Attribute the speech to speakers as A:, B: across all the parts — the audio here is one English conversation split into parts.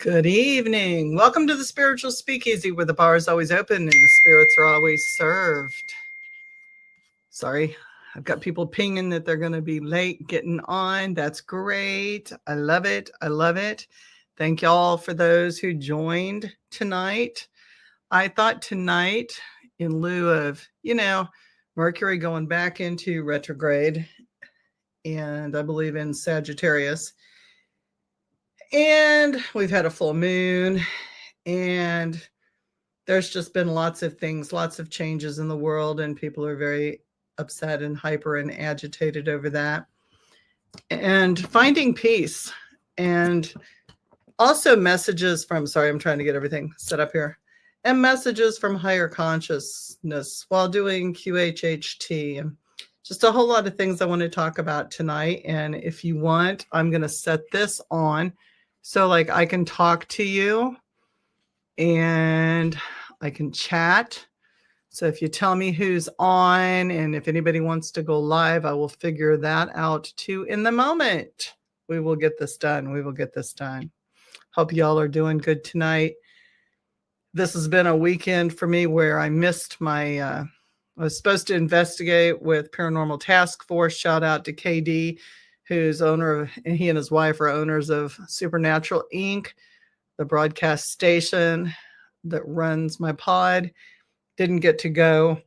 A: Good evening. Welcome to the Spiritual Speakeasy, where the bar is always open and the spirits are always served. Sorry, I've got people pinging that they're going to be late getting on. That's great. I love it. I love it. Thank y'all for those who joined tonight. I thought tonight, in lieu of, Mercury going back into retrograde, and I believe in Sagittarius, and we've had a full moon, and there's just been lots of things, lots of changes in the world, and people are very upset and hyper and agitated over that. And finding peace, and also messages from, sorry, I'm trying to get everything set up here, and messages from higher consciousness while doing QHHT, and just a whole lot of things I want to talk about tonight. And if you want, I'm going to set this on so like I can talk to you and I can chat. So if you tell me who's on and if anybody wants to go live, I will figure that out too in the moment. We will get this done. We will get this done. Hope y'all are doing good tonight. This has been a weekend for me where I missed my, I was supposed to investigate with Paranormal Task Force. Shout out to KD, who's owner of, and he and his wife are owners of Supernatural Inc., the broadcast station that runs my pod. Didn't get to go.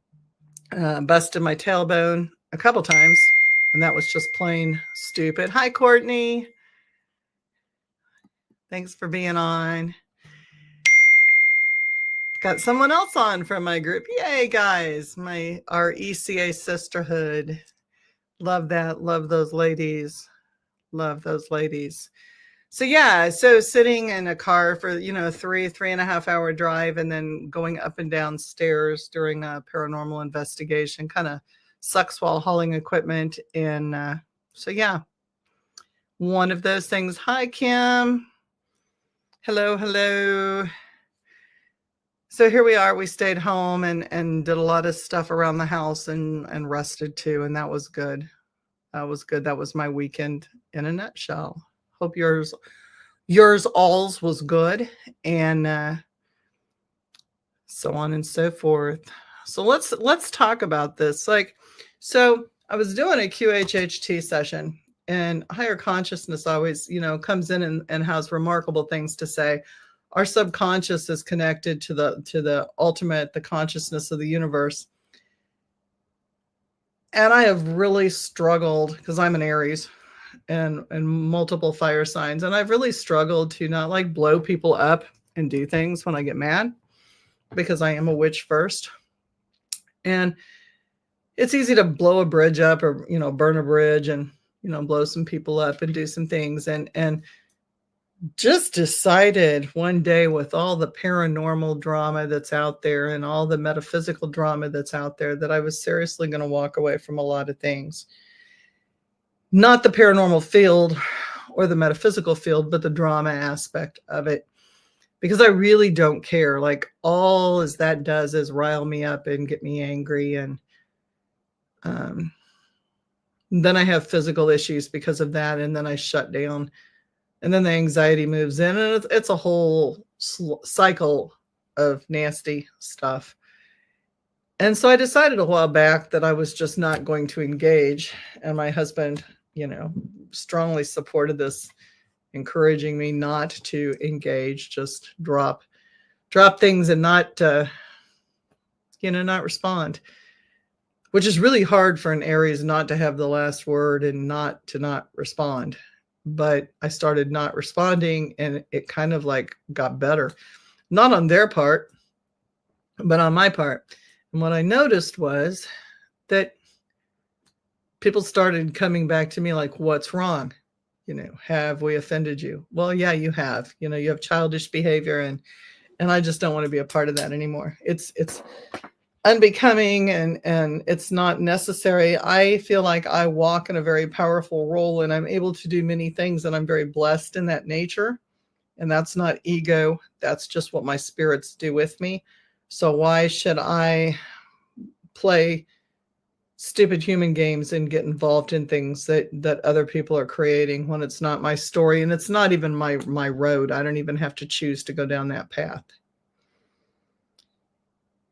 A: Busted my tailbone a couple times, and that was just plain stupid. Hi, Courtney. Thanks for being on. Got someone else on from my group. Yay, guys. Our ECA sisterhood. Love that. Love those ladies. Love those ladies. So yeah, so sitting in a car for, 3.5 hour drive and then going up and down stairs during a paranormal investigation kind of sucks while hauling equipment. And so yeah, one of those things. Hi, Kim. Hello. So here we are. We stayed home and did a lot of stuff around the house and rested too. And that was good. That was good. That was my weekend in a nutshell. Hope yours alls was good, and so on and so forth. So let's talk about this. So I was doing a QHHT session, and higher consciousness always, comes in and has remarkable things to say. Our subconscious is connected to the ultimate, the consciousness of the universe. And I have really struggled because I'm an Aries and multiple fire signs. And I've really struggled to not blow people up and do things when I get mad, because I am a witch first. And it's easy to blow a bridge up or, burn a bridge and, blow some people up and do some things. And just decided one day, with all the paranormal drama that's out there and all the metaphysical drama that's out there, that I was seriously going to walk away from a lot of things. Not the paranormal field or the metaphysical field, but the drama aspect of it, because I really don't care. All as that does is rile me up and get me angry. And then I have physical issues because of that. And then I shut down. And then the anxiety moves in, and it's a whole cycle of nasty stuff. And so I decided a while back that I was just not going to engage. And my husband, strongly supported this, encouraging me not to engage, just drop things and not respond, which is really hard for an Aries not to have the last word and not respond. But I started not responding, and it kind of got better, not on their part, but on my part. And what I noticed was that people started coming back to me what's wrong? Have we offended you? Well, yeah, you have. You have childish behavior, and I just don't want to be a part of that anymore. It's unbecoming, and it's not necessary. I feel like I walk in a very powerful role, and I'm able to do many things, and I'm very blessed in that nature. And that's not ego. That's just what my spirits do with me. So why should I play stupid human games and get involved in things that other people are creating when it's not my story and it's not even my road. I don't even have to choose to go down that path.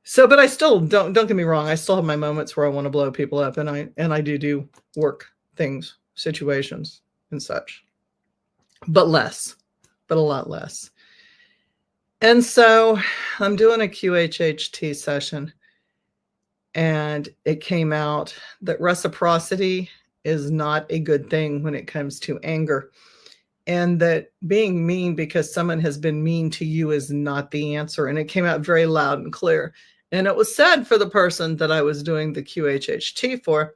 A: So, but I still don't get me wrong. I still have my moments where I want to blow people up, and I do work things, situations, and such, but a lot less. And so, I'm doing a QHHT session, and it came out that reciprocity is not a good thing when it comes to anger, and that being mean because someone has been mean to you is not the answer. And it came out very loud and clear. And it was sad for the person that I was doing the QHHT for,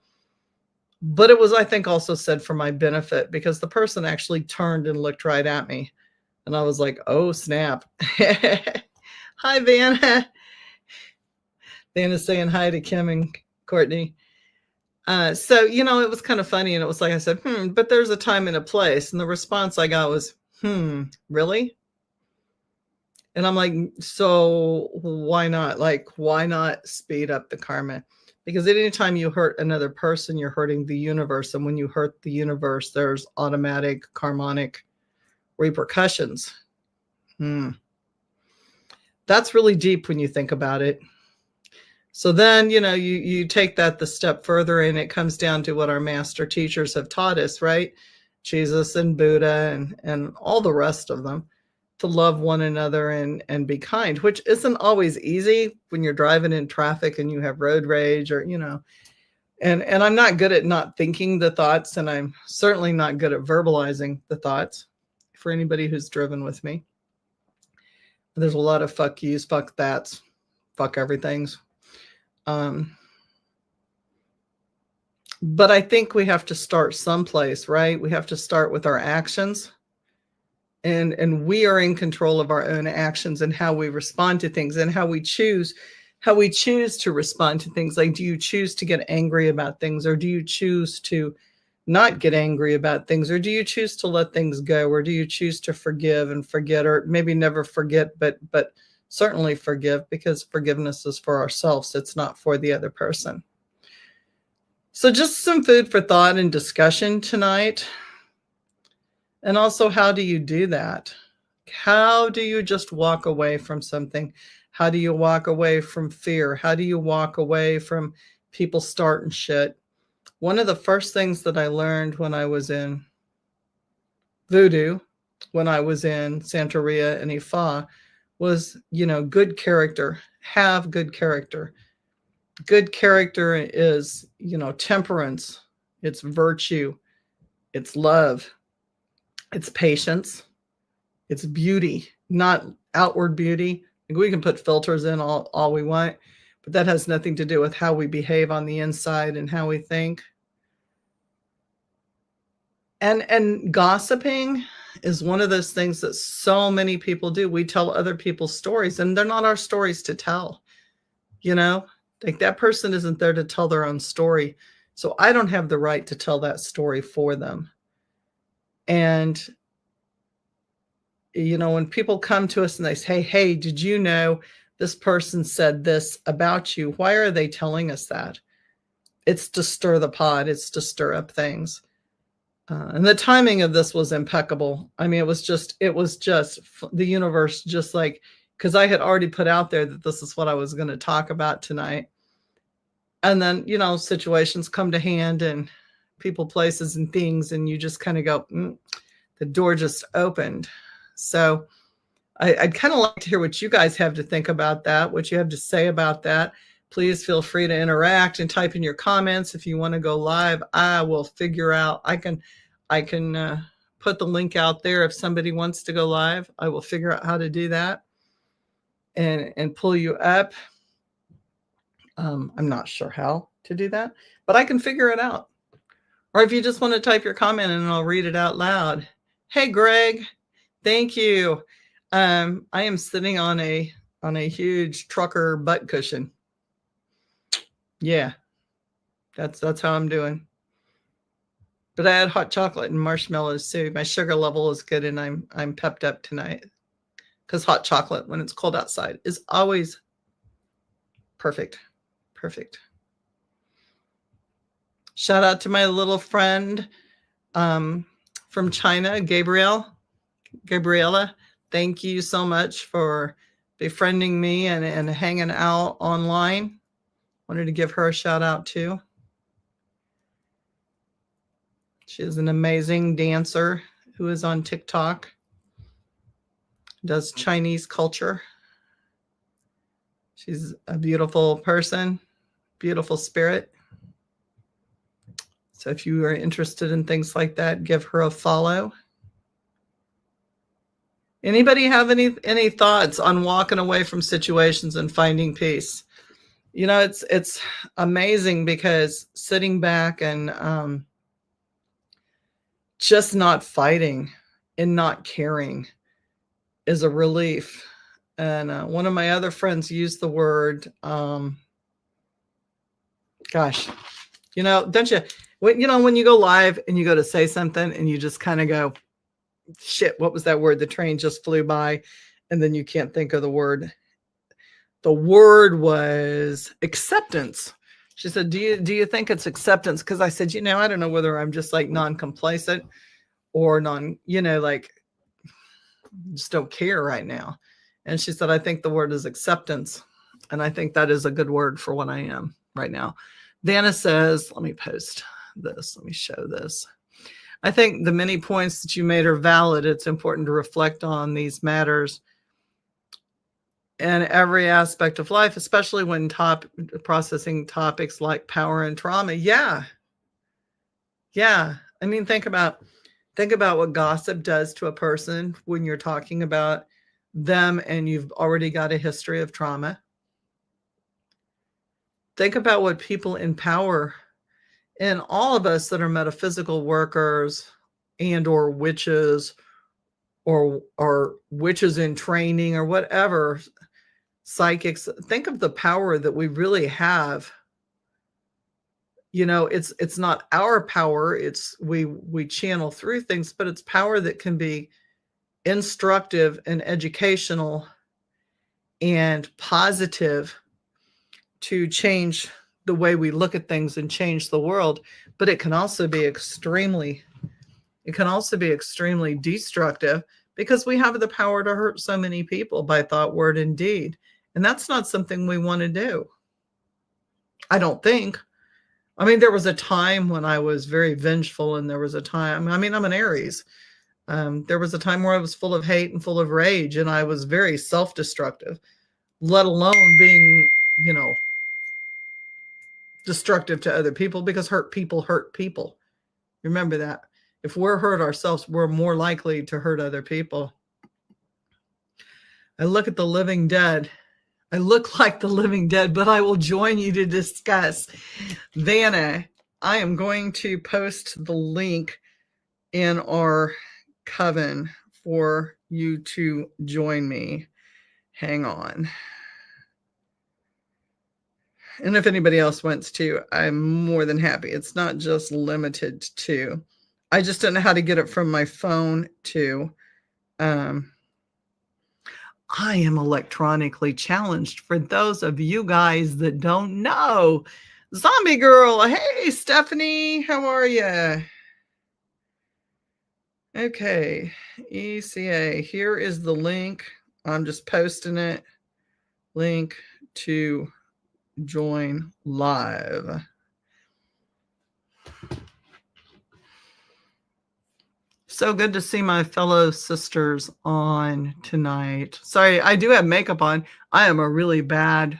A: but it was, I think, also said for my benefit, because the person actually turned and looked right at me. And I was like, oh, snap. Hi, Vanna. Vanna's saying hi to Kim and Courtney. So, it was kind of funny. And it was like I said, but there's a time and a place. And the response I got was, really? And I'm like, so why not? Like, why not speed up the karma? Because at any time you hurt another person, you're hurting the universe. And when you hurt the universe, there's automatic karmic repercussions. That's really deep when you think about it. So then, you take that the step further, and it comes down to what our master teachers have taught us, right? Jesus and Buddha and all the rest of them, to love one another and be kind, which isn't always easy when you're driving in traffic and you have road rage, or, and I'm not good at not thinking the thoughts, and I'm certainly not good at verbalizing the thoughts for anybody who's driven with me. There's a lot of fuck yous, fuck that's, fuck everything's. But I think we have to start someplace, right? We have to start with our actions. And we are in control of our own actions and how we respond to things and how we choose to respond to things. Like, do you choose to get angry about things, or do you choose to not get angry about things, or do you choose to let things go, or do you choose to forgive and forget, or maybe never forget, but certainly forgive, because forgiveness is for ourselves. It's not for the other person. So just some food for thought and discussion tonight. And also, how do you do that? How do you just walk away from something? How do you walk away from fear? How do you walk away from people starting shit? One of the first things that I learned when I was in Voodoo, when I was in Santeria and Ifa, was, good character. Have good character. Good character is, temperance. It's virtue. It's love. It's patience. It's beauty, not outward beauty. We can put filters in all we want, but that has nothing to do with how we behave on the inside and how we think. And gossiping is one of those things that so many people do. We tell other people's stories, and they're not our stories to tell. Like, that person isn't there to tell their own story. So I don't have the right to tell that story for them. And, when people come to us and they say, hey, did you know this person said this about you? Why are they telling us that? It's to stir the pot. It's to stir up things. And the timing of this was impeccable. I mean, it was just the universe, just like, because I had already put out there that this is what I was going to talk about tonight. And then, situations come to hand, and people, places, and things, and you just kind of go, the door just opened. So I'd kind of like to hear what you guys have to think about that, what you have to say about that. Please feel free to interact and type in your comments. If you want to go live, I will figure out, I can put the link out there. If somebody wants to go live, I will figure out how to do that and pull you up. I'm not sure how to do that, but I can figure it out. Or if you just want to type your comment and I'll read it out loud. Hey, Greg, thank you. I am sitting on a huge trucker butt cushion. Yeah, that's how I'm doing. But I had hot chocolate and marshmallows too. My sugar level is good, and I'm pepped up tonight, because hot chocolate when it's cold outside is always perfect. Shout out to my little friend from China, Gabriella. Thank you so much for befriending me and hanging out online. Wanted to give her a shout out too. She is an amazing dancer who is on TikTok, does Chinese culture. She's a beautiful person, beautiful spirit. So if you are interested in things like that, give her a follow. Anybody have any thoughts on walking away from situations and finding peace? You know, it's amazing because sitting back and just not fighting and not caring is a relief. And one of my other friends used the word, gosh, you know, don't you, when you go live and you go to say something and you just kind of go, shit, what was that word? The train just flew by and then you can't think of the word. The word was acceptance. She said, do you think it's acceptance? Because I said, I don't know whether I'm just like non-complacent or like just don't care right now. And she said, I think the word is acceptance. And I think that is a good word for what I am right now. Dana says, let me post this. Let me show this. I think the many points that you made are valid. It's important to reflect on these matters in every aspect of life, especially when processing topics like power and trauma. Yeah. I mean, think about what gossip does to a person when you're talking about them and you've already got a history of trauma. Think about what people in power and all of us that are metaphysical workers and or witches or witches in training or whatever, psychics, think of the power that we really have. It's not our power. It's we channel through things, but it's power that can be instructive and educational and positive to change the way we look at things and change the world. But it can also be extremely destructive because we have the power to hurt so many people by thought, word, and deed. And that's not something we want to do. I don't think. I mean, there was a time when I was very vengeful, and there was a time, I'm an Aries. There was a time where I was full of hate and full of rage, and I was very self-destructive, let alone being, destructive to other people, because hurt people hurt people. Remember that. If we're hurt ourselves, we're more likely to hurt other people. I look at the living dead. I look like the living dead, but I will join you to discuss. Vanna, I am going to post the link in our coven for you to join me. Hang on. And if anybody else wants to, I'm more than happy. It's not just limited to. I just don't know how to get it from my phone to. I am electronically challenged for those of you guys that don't know. Zombie Girl, hey, Stephanie, how are you? Okay, ECA, here is the link. I'm just posting it. Link to join live. So good to see my fellow sisters on tonight. Sorry, I do have makeup on. I am a really bad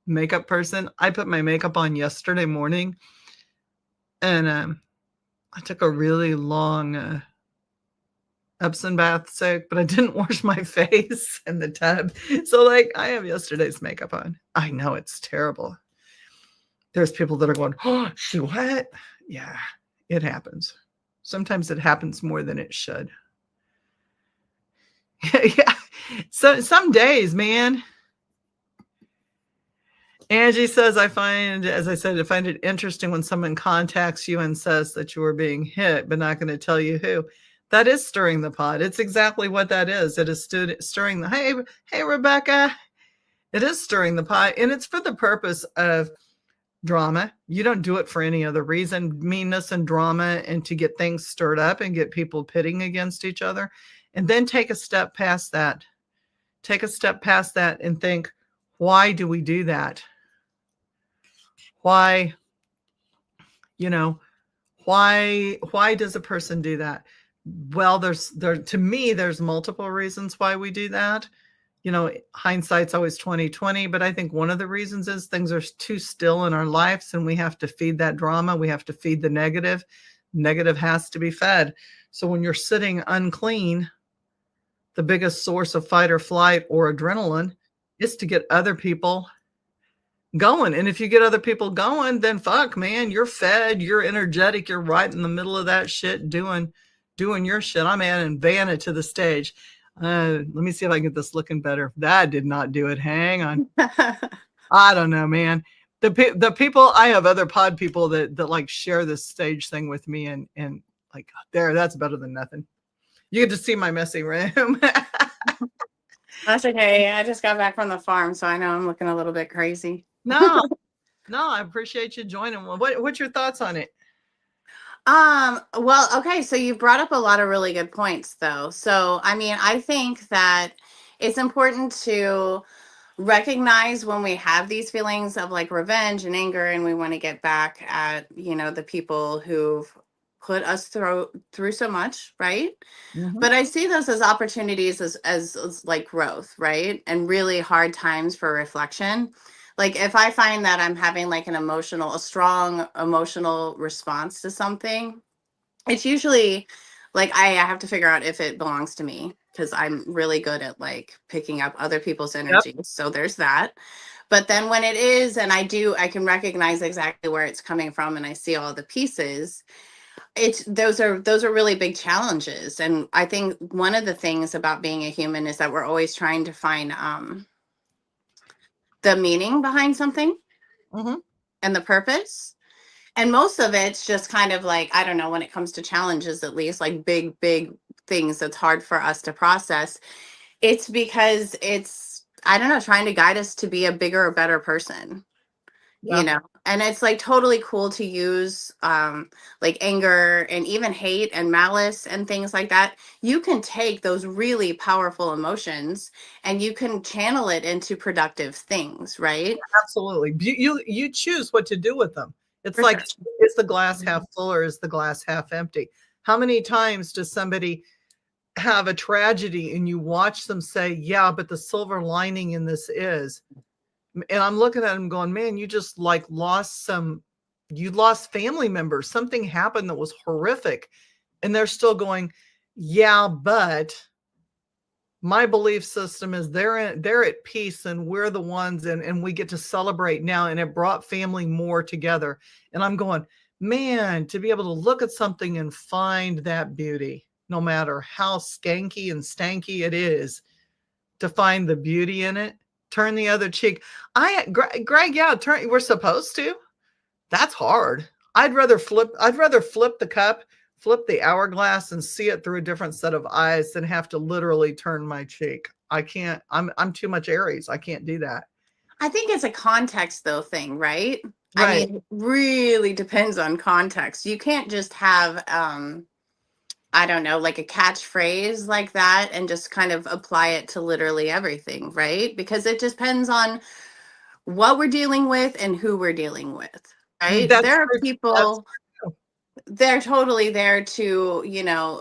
A: makeup person. I put my makeup on yesterday morning, and I took a really long Epsom bath soak, but I didn't wash my face in the tub. So I have yesterday's makeup on. I know it's terrible. There's people that are going, oh, she what? Yeah, it happens. Sometimes it happens more than it should. Yeah. So some days, man. Angie says, I find it interesting when someone contacts you and says that you are being hit, but not going to tell you who. That is stirring the pot. It's exactly what that is. It is stirring hey, Rebecca. It is stirring the pot, and it's for the purpose of Drama. You don't do it for any other reason. Meanness and drama, and to get things stirred up and get people pitting against each other. And then take a step past that. Take a step past that and think, why do we do that? Why, you know, why does a person do that? Well, to me, there's multiple reasons why we do that. Hindsight's always 2020, but I think one of the reasons is things are too still in our lives, and we have to feed that drama. We have to feed the negative. Negative has to be fed. So when you're sitting unclean, the biggest source of fight or flight or adrenaline is to get other people going. And if you get other people going, then fuck, man, you're fed, you're energetic, you're right in the middle of that shit doing your shit. I'm adding Vanna to the stage. Let me see if I can get this looking better. That did not do it. Hang on. I don't know, man. The people, I have other pod people that like share this stage thing with me, and like, there, that's better than nothing. You get to see my messy room.
B: That's okay. I just got back from the farm, so I know I'm looking a little bit crazy.
A: No, I appreciate you joining. What's your thoughts on it?
B: Well, okay, so you brought up a lot of really good points though. So, I mean, I think that it's important to recognize when we have these feelings of like revenge and anger, and we want to get back at, the people who've put us through so much, right?
A: Mm-hmm.
B: But I see those as opportunities as like growth, right? And really hard times for reflection. Like if I find that I'm having like a strong emotional response to something, it's usually like I have to figure out if it belongs to me, because I'm really good at like picking up other people's energy. Yep. So there's that. But then when it is, and I can recognize exactly where it's coming from, and I see all the pieces. Those are really big challenges. And I think one of the things about being a human is that we're always trying to find the meaning behind something. Mm-hmm. And the purpose. And most of it's just kind of like, I don't know, when it comes to challenges, at least like big things that's hard for us to process, it's because it's, I don't know, trying to guide us to be a bigger or better person. Yeah. And it's like totally cool to use like anger and even hate and malice and things like that. You can take those really powerful emotions and you can channel it into productive things, right?
A: Absolutely. You choose what to do with them. It's for like, sure. Is the glass half full or is the glass half empty? How many times does somebody have a tragedy and you watch them say, yeah, but the silver lining in this is, and I'm looking at them going, man, you just like you lost family members. Something happened that was horrific. And they're still going, yeah, but my belief system is they're at peace and we're the ones, and we get to celebrate now. And it brought family more together. And I'm going, man, to be able to look at something and find that beauty, no matter how skanky and stanky it is, to find the beauty in it. Turn the other cheek. Greg, yeah, we're supposed to. That's hard. I'd rather flip the cup, flip the hourglass, and see it through a different set of eyes than have to literally turn my cheek. I can't. I'm too much Aries. I can't do that.
B: I think it's a context though thing, right? I mean, it really depends on context. You can't just have I don't know, like a catchphrase like that and just kind of apply it to literally everything, right? Because it depends on what we're dealing with and who we're dealing with, right? There are people, they're totally there to,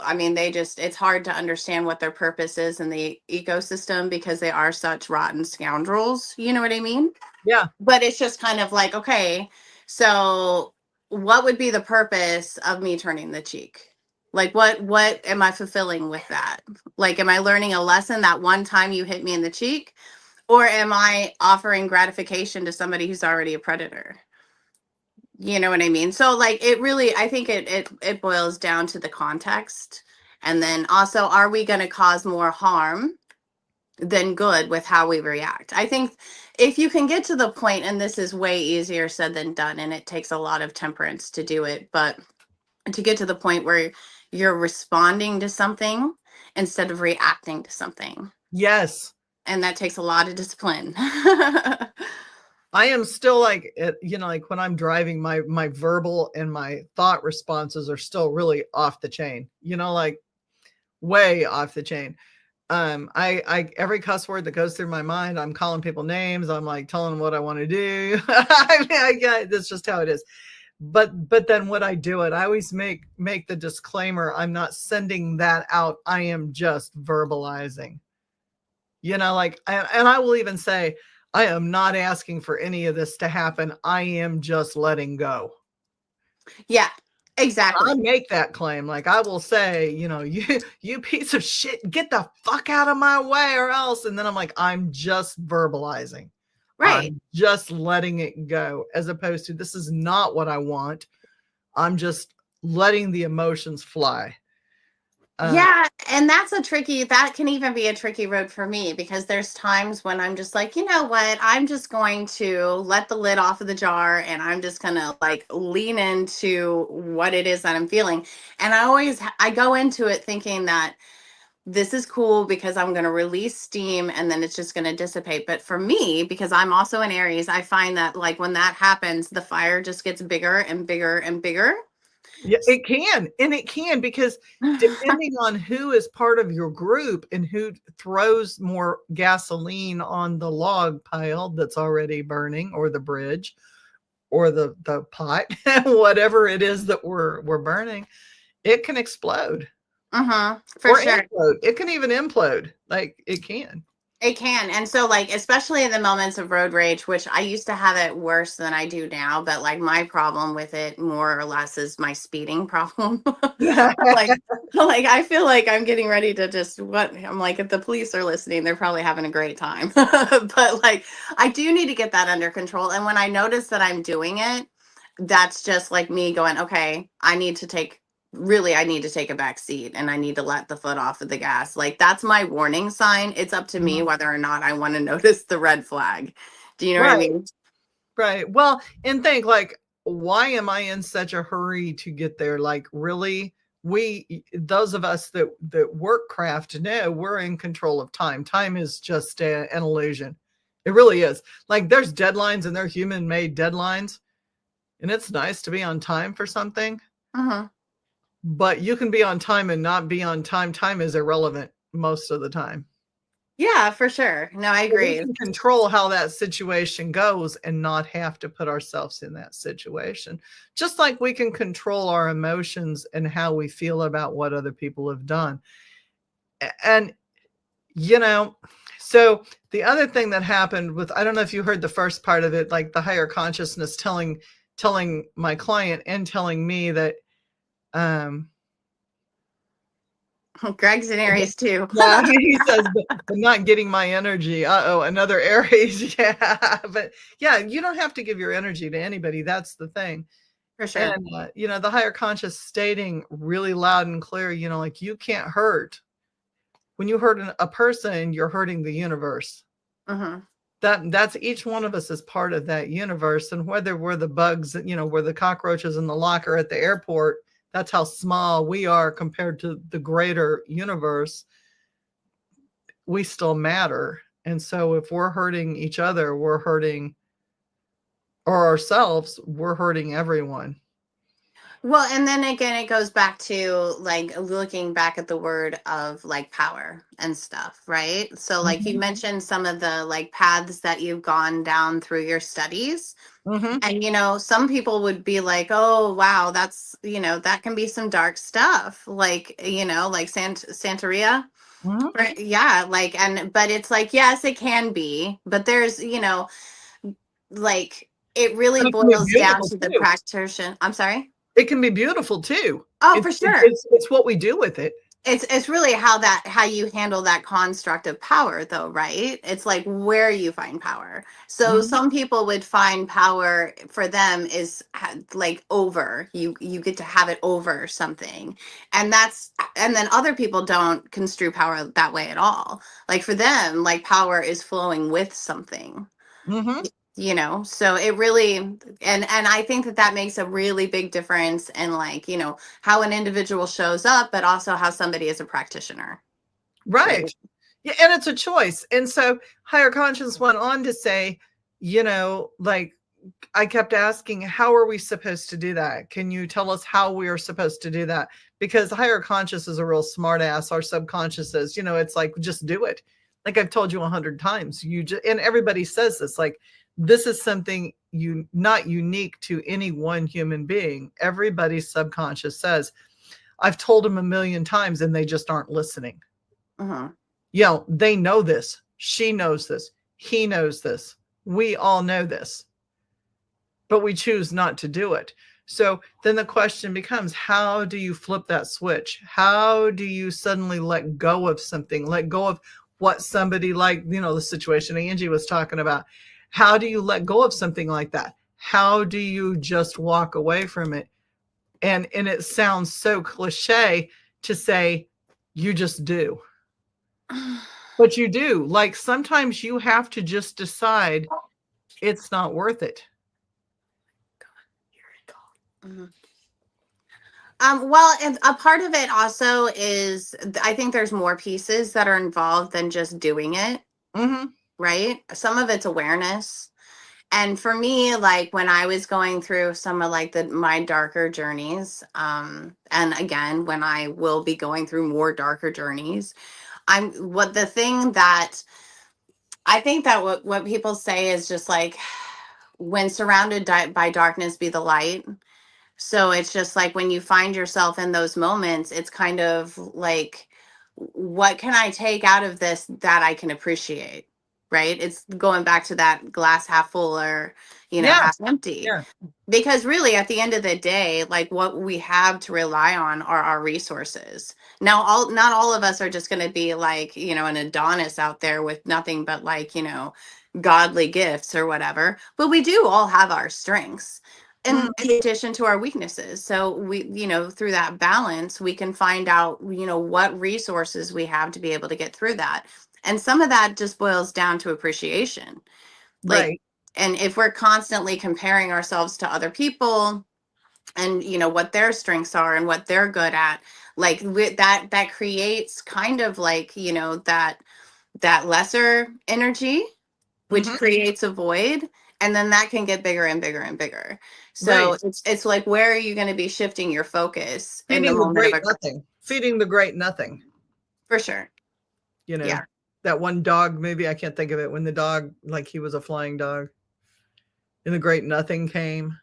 B: I mean, it's hard to understand what their purpose is in the ecosystem because they are such rotten scoundrels. You know what I mean?
A: Yeah.
B: But it's just kind of like, okay, so what would be the purpose of me turning the cheek? Like, what am I fulfilling with that? Like, am I learning a lesson that one time you hit me in the cheek? Or am I offering gratification to somebody who's already a predator? You know what I mean? So like, it really, I think it boils down to the context. And then also, are we going to cause more harm than good with how we react? I think if you can get to the point, and this is way easier said than done, and it takes a lot of temperance to do it, but to get to the point where you're responding to something instead of reacting to something.
A: Yes.
B: And that takes a lot of discipline.
A: I am still like, like when I'm driving, my verbal and my thought responses are still really off the chain, like way off the chain. I every cuss word that goes through my mind, I'm calling people names. I'm like telling them what I want to do. I mean, that's just how it is. But then when I do it, I always make the disclaimer, I'm not sending that out. I am just verbalizing, like, and I will even say, I am not asking for any of this to happen. I am just letting go.
B: Yeah, exactly.
A: I make that claim. Like I will say, you piece of shit, get the fuck out of my way or else. And then I'm like, I'm just verbalizing.
B: Right.
A: I'm just letting it go, as opposed to, this is not what I want. I'm just letting the emotions fly.
B: Yeah, and that can even be a tricky road for me, because there's times when I'm just like, you know what, I'm just going to let the lid off of the jar and I'm just gonna like lean into what it is that I'm feeling. And I go into it thinking that this is cool because I'm going to release steam and then it's just going to dissipate. But for me, because I'm also in Aries, I find that like when that happens, the fire just gets bigger and bigger and bigger.
A: Yeah, it can. And it can, because depending on who is part of your group and who throws more gasoline on the log pile that's already burning, or the bridge, or the pot, whatever it is that we're burning, it can explode.
B: For
A: Or
B: sure.
A: implode. It can even implode. Like it can.
B: It can. And so like, especially in the moments of road rage, which I used to have it worse than I do now, but like my problem with it more or less is my speeding problem. like like I feel like I'm getting ready to just what I'm like, if the police are listening, they're probably having a great time. But like I do need to get that under control. And when I notice that I'm doing it, that's just like me going, okay, I need to take a back seat and I need to let the foot off of the gas. Like that's my warning sign. It's up to me whether or not I want to notice the red flag. Do you know what I
A: Right.
B: mean?
A: Right. Well, and think like, why am I in such a hurry to get there? Like, really, those of us that work craft know we're in control of time. Time is just an illusion. It really is. Like, there's deadlines, and they're human made deadlines, and it's nice to be on time for something. But you can be on time and not be on time. Time is irrelevant most of the time.
B: Yeah, for sure. No, I
A: We
B: agree.
A: can control how that situation goes and not have to put ourselves in that situation. Just like we can control our emotions and how we feel about what other people have done. And, so the other thing that happened with, I don't know if you heard the first part of it, like the higher consciousness telling my client and telling me that,
B: Greg's in Aries too.
A: yeah, he says, but not getting my energy. Uh-oh, another Aries. Yeah, but yeah, you don't have to give your energy to anybody. That's the thing.
B: For sure.
A: And, the higher conscious stating really loud and clear, like you can't hurt. When you hurt a person, you're hurting the universe. That's each one of us is part of that universe. And whether we're the bugs, we're the cockroaches in the locker at the airport, that's how small we are compared to the greater universe. We still matter. And so if we're hurting each other, we're hurting, or ourselves, we're hurting everyone.
B: Well, and then again, it goes back to like looking back at the word of like power and stuff, right? So, like you mentioned some of the like paths that you've gone down through your studies. And, some people would be like, oh, wow, that's, that can be some dark stuff. Like, like Santeria. Right. Yeah. Like, but it's like, yes, it can be, but there's, like, it really
A: And it can be
B: boils down
A: beautiful
B: to the
A: too.
B: practitioner. I'm sorry.
A: It can be beautiful too.
B: Oh, for sure.
A: It's what we do with it.
B: It's really how you handle that construct of power, though, right? It's like where you find power. So some people would find power for them is like over you get to have it over something, and then other people don't construe power that way at all. Like for them, like power is flowing with something. So it really, and I think that makes a really big difference in like, how an individual shows up, but also how somebody is a practitioner.
A: Right. Yeah, and it's a choice. And so higher conscience went on to say, like I kept asking, how are we supposed to do that? Can you tell us how we are supposed to do that? Because higher conscious is a real smart ass. Our subconscious is, it's like, just do it. Like I've told you 100 times, and everybody says this, like, this is something not unique to any one human being. Everybody's subconscious says, I've told them a million times and they just aren't listening. They know this. She knows this. He knows this. We all know this, but we choose not to do it. So then the question becomes, how do you flip that switch? How do you suddenly let go of something, let go of what somebody, like, the situation Angie was talking about? How do you let go of something like that? How do you just walk away from it? And it sounds so cliche to say, you just do. But you do. Like, sometimes you have to just decide it's not worth it.
B: Well, and a part of it also is, I think there's more pieces that are involved than just doing it. Right? Some of it's awareness. And for me, like when I was going through some of like my darker journeys, and again, when I will be going through more darker journeys, the thing that I think that what people say is just like, when surrounded by darkness, be the light. So it's just like when you find yourself in those moments, it's kind of like, what can I take out of this that I can appreciate? Right? It's going back to that glass half full or, half empty.
A: Yeah.
B: Because really, at the end of the day, like what we have to rely on are our resources. Now, not all of us are just going to be like, an Adonis out there with nothing but like, godly gifts or whatever. But we do all have our strengths in addition to our weaknesses. So we, through that balance, we can find out, what resources we have to be able to get through that. And some of that just boils down to appreciation. Like,
A: right.
B: And if we're constantly comparing ourselves to other people and, what their strengths are and what they're good at, like that creates kind of like, that lesser energy, which creates a void, and then that can get bigger and bigger and bigger. So it's like, where are you going to be shifting your focus in the moment of
A: nothing? Feeding the great nothing.
B: For sure.
A: Yeah. That one dog movie, I can't think of it, when the dog, like he was a flying dog and the great nothing came.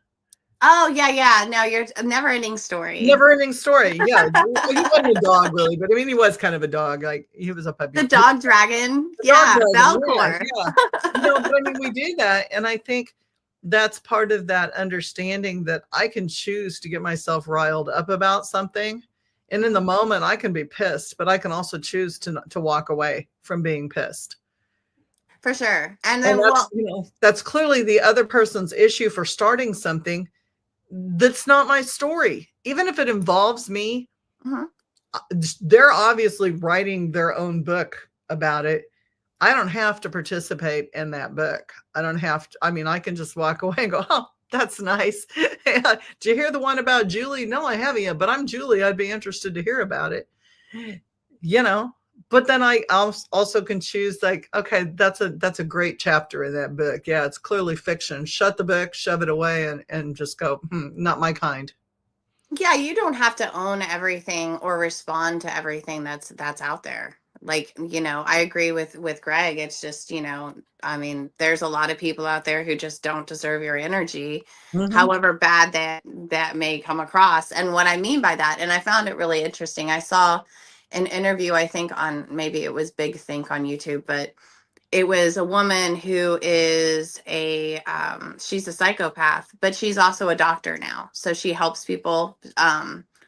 B: Oh, yeah. No, you're a never ending story.
A: Never ending story. Yeah. He wasn't a dog really, but I mean, he was kind of a dog. Like he was a puppy.
B: The dog dragon. Valcor.
A: Yeah. But I mean, we do that. And I think that's part of that understanding that I can choose to get myself riled up about something. And in the moment I can be pissed, but I can also choose to walk away from being pissed.
B: For sure. And then
A: that's clearly the other person's issue for starting something. That's not my story. Even if it involves me, they're obviously writing their own book about it. I don't have to participate in that book. I don't have to. I mean, I can just walk away and go, oh, that's nice. Did you hear the one about Julie? No, I haven't yet, but I'm Julie. I'd be interested to hear about it. But then I also can choose like, okay, that's a great chapter in that book. Yeah, it's clearly fiction. Shut the book, shove it away, and just go, not my kind.
B: Yeah, you don't have to own everything or respond to everything that's out there. Like, I agree with Greg. It's just, I mean, there's a lot of people out there who just don't deserve your energy, however bad that may come across. And what I mean by that, and I found it really interesting. I saw an interview, I think on, maybe it was Big Think on YouTube, but it was a woman who is she's a psychopath, but she's also a doctor now. So she helps people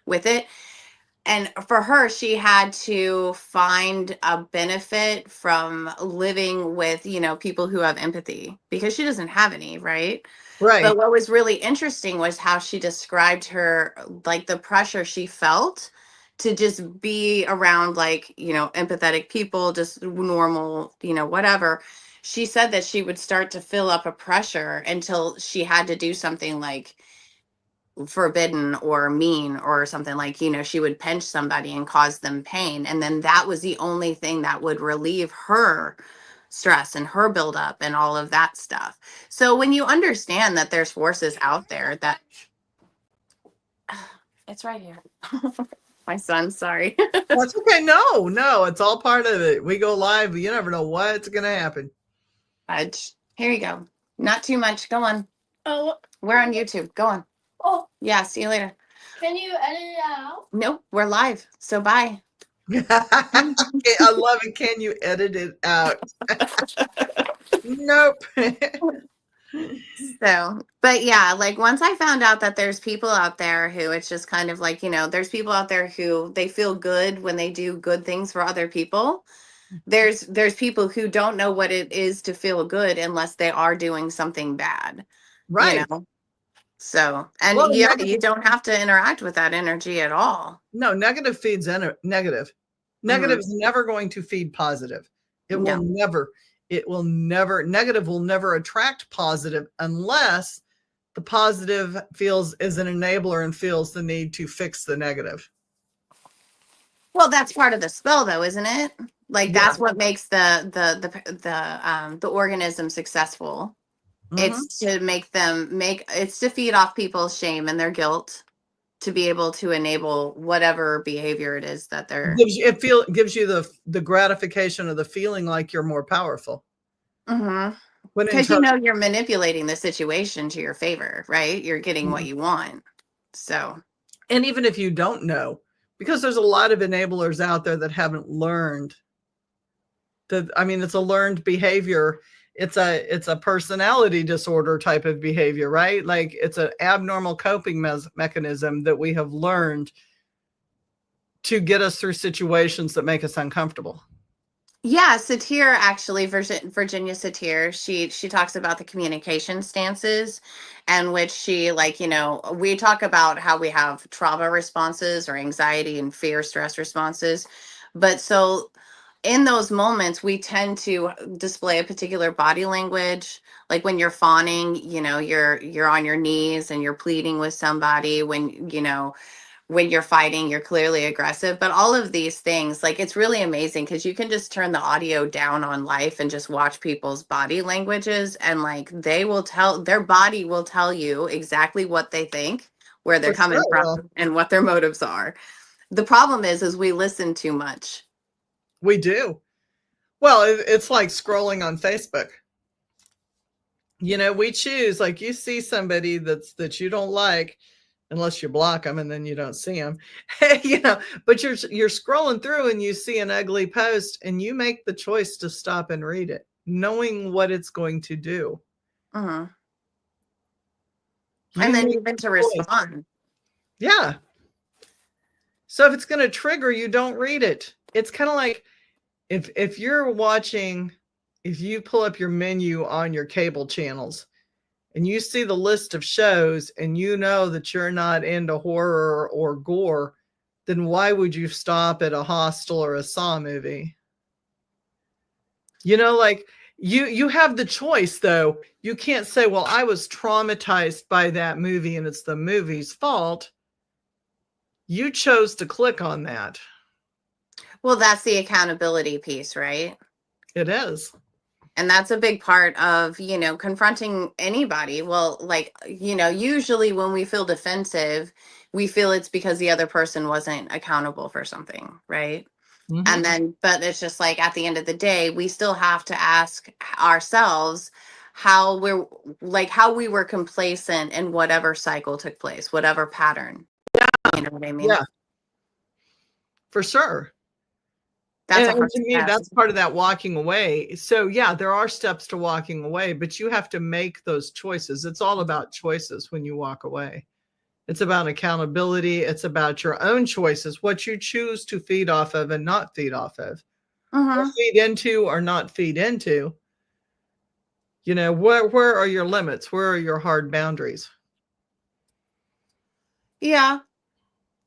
B: with it. And for her, she had to find a benefit from living with, people who have empathy because she doesn't have any, right?
A: Right.
B: But what was really interesting was how she described her, like the pressure she felt to just be around like, empathetic people, just normal, whatever. She said that she would start to fill up a pressure until she had to do something like forbidden or mean or something, like, she would pinch somebody and cause them pain. And then that was the only thing that would relieve her stress and her buildup and all of that stuff. So when you understand that there's forces out there that it's right here. My son, sorry.
A: That's okay. No, it's all part of it. We go live, but you never know what's going to happen.
B: Fudge. Here you go. Not too much. Go on.
C: Oh,
B: We're on YouTube. Go on.
C: oh,
B: Yeah, see you later.
C: can you edit it out?
B: Nope, we're live. So bye.
A: I love it. Can you edit it out? Nope.
B: So, but yeah, like once I found out that there's people out there who it's just kind of like, there's people out there who they feel good when they do good things for other people. There's people who don't know what it is to feel good unless they are doing something bad.
A: Right.
B: So, and
A: Well,
B: yeah,
A: negative-
B: you don't have to interact with that energy at all.
A: No, negative feeds negative. Negative is never going to feed positive. It will never. Negative will never attract positive unless the positive feels is an enabler and feels the need to fix the negative.
B: Well, that's part of the spell, though, isn't it? Like that's what makes the organism successful. It's to it's to feed off people's shame and their guilt to be able to enable whatever behavior it is that they're
A: gives you the gratification of the feeling like you're more powerful.
B: Because you're manipulating the situation to your favor, right? You're getting what you want. So,
A: and even if you don't know, because there's a lot of enablers out there that haven't learned that. I mean, it's a learned behavior. It's a personality disorder type of behavior, right? Like it's an abnormal coping mechanism that we have learned to get us through situations that make us uncomfortable.
B: Yeah, Satir actually, Virginia Satir, she talks about the communication stances, and which she we talk about how we have trauma responses or anxiety and fear stress responses, but so in those moments we tend to display a particular body language, like when you're fawning, you're on your knees and you're pleading with somebody. When you're fighting, you're clearly aggressive. But all of these things, like it's really amazing because you can just turn the audio down on life and just watch people's body languages, and like their body will tell you exactly what they think, where they're coming from, and what their motives are. The problem is we listen too much.
A: We do. Well, it's like scrolling on Facebook. We choose, like you see somebody that you don't like, unless you block them and then you don't see them, but you're scrolling through and you see an ugly post and you make the choice to stop and read it, knowing what it's going to do.
B: And then even to respond.
A: Yeah. So if it's going to trigger you, don't read it. It's kind of like if you're watching, if you pull up your menu on your cable channels and you see the list of shows and you know that you're not into horror or gore, then why would you stop at a Hostel or a Saw movie? Like you have the choice, though. You can't say, well, I was traumatized by that movie and it's the movie's fault. You chose to click on that.
B: Well, that's the accountability piece, right?
A: It is.
B: And that's a big part of, confronting anybody. Well, usually when we feel defensive, we feel it's because the other person wasn't accountable for something, right? And then, but it's just like at the end of the day, we still have to ask ourselves how we were complacent in whatever cycle took place, whatever pattern. Yeah. You know what I mean?
A: Yeah. For sure.
B: That's
A: to me, that's part of that walking away. So yeah, there are steps to walking away, but you have to make those choices. It's all about choices when you walk away. It's about accountability. It's about your own choices, what you choose to feed off of and not feed off of, feed into or not feed into. Where are your limits? Where are your hard boundaries?
B: Yeah.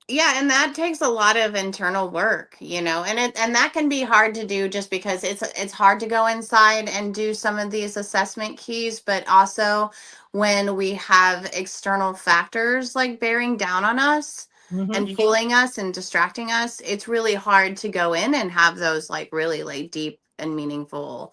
B: Yeah, and that takes a lot of internal work, and that can be hard to do just because it's hard to go inside and do some of these assessment keys, but also when we have external factors like bearing down on us and pulling us and distracting us, it's really hard to go in and have those like really like deep and meaningful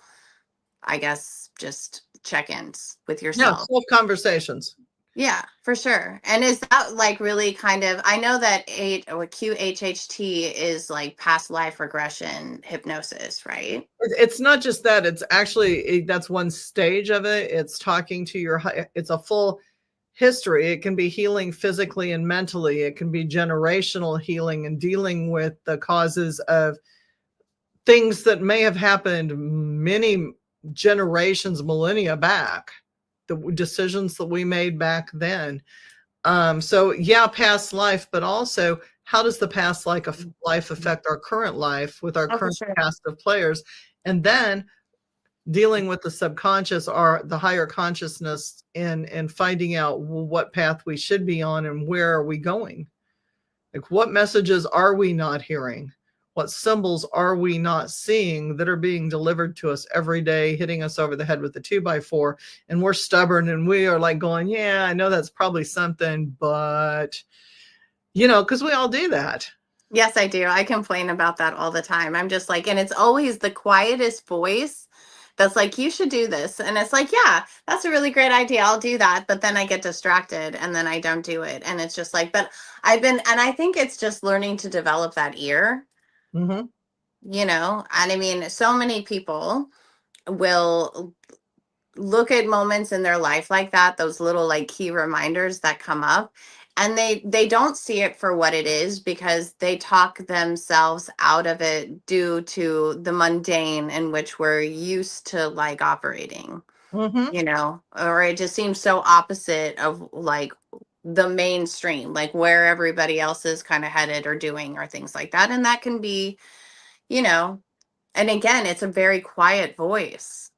B: I guess, just check-ins with
A: Yeah,
B: yourself.
A: self conversations.
B: Yeah, for sure. And is that like really kind of, I know that QHHT is like past life regression hypnosis, right?
A: It's not just that, it's actually that's one stage of it. It's talking to your it's a full history. It can be healing physically and mentally. It can be generational healing and dealing with the causes of things that may have happened many generations, millennia back, the decisions that we made back then. So yeah, past life, but also how does the past life affect our current life with our
B: Oh, for
A: current
B: sure.
A: cast of players? And then dealing with the subconscious or the higher consciousness and finding out what path we should be on and where are we going? Like, what messages are we not hearing? What symbols are we not seeing that are being delivered to us every day, hitting us over the head with a 2x4? And we're stubborn and we are like going, yeah, I know that's probably something, but because we all do that.
B: Yes, I do. I complain about that all the time. I'm just like, and it's always the quietest voice that's like, you should do this. And it's like, yeah, that's a really great idea. I'll do that. But then I get distracted and then I don't do it. And it's just like, but and I think it's just learning to develop that ear,
A: Mm-hmm.
B: and I mean, so many people will look at moments in their life like that, those little like key reminders that come up, and they don't see it for what it is because they talk themselves out of it due to the mundane in which we're used to like operating,
A: Mm-hmm.
B: or it just seems so opposite of like the mainstream, like where everybody else is kind of headed or doing or things like that. And that can be, you know and again, it's a very quiet voice.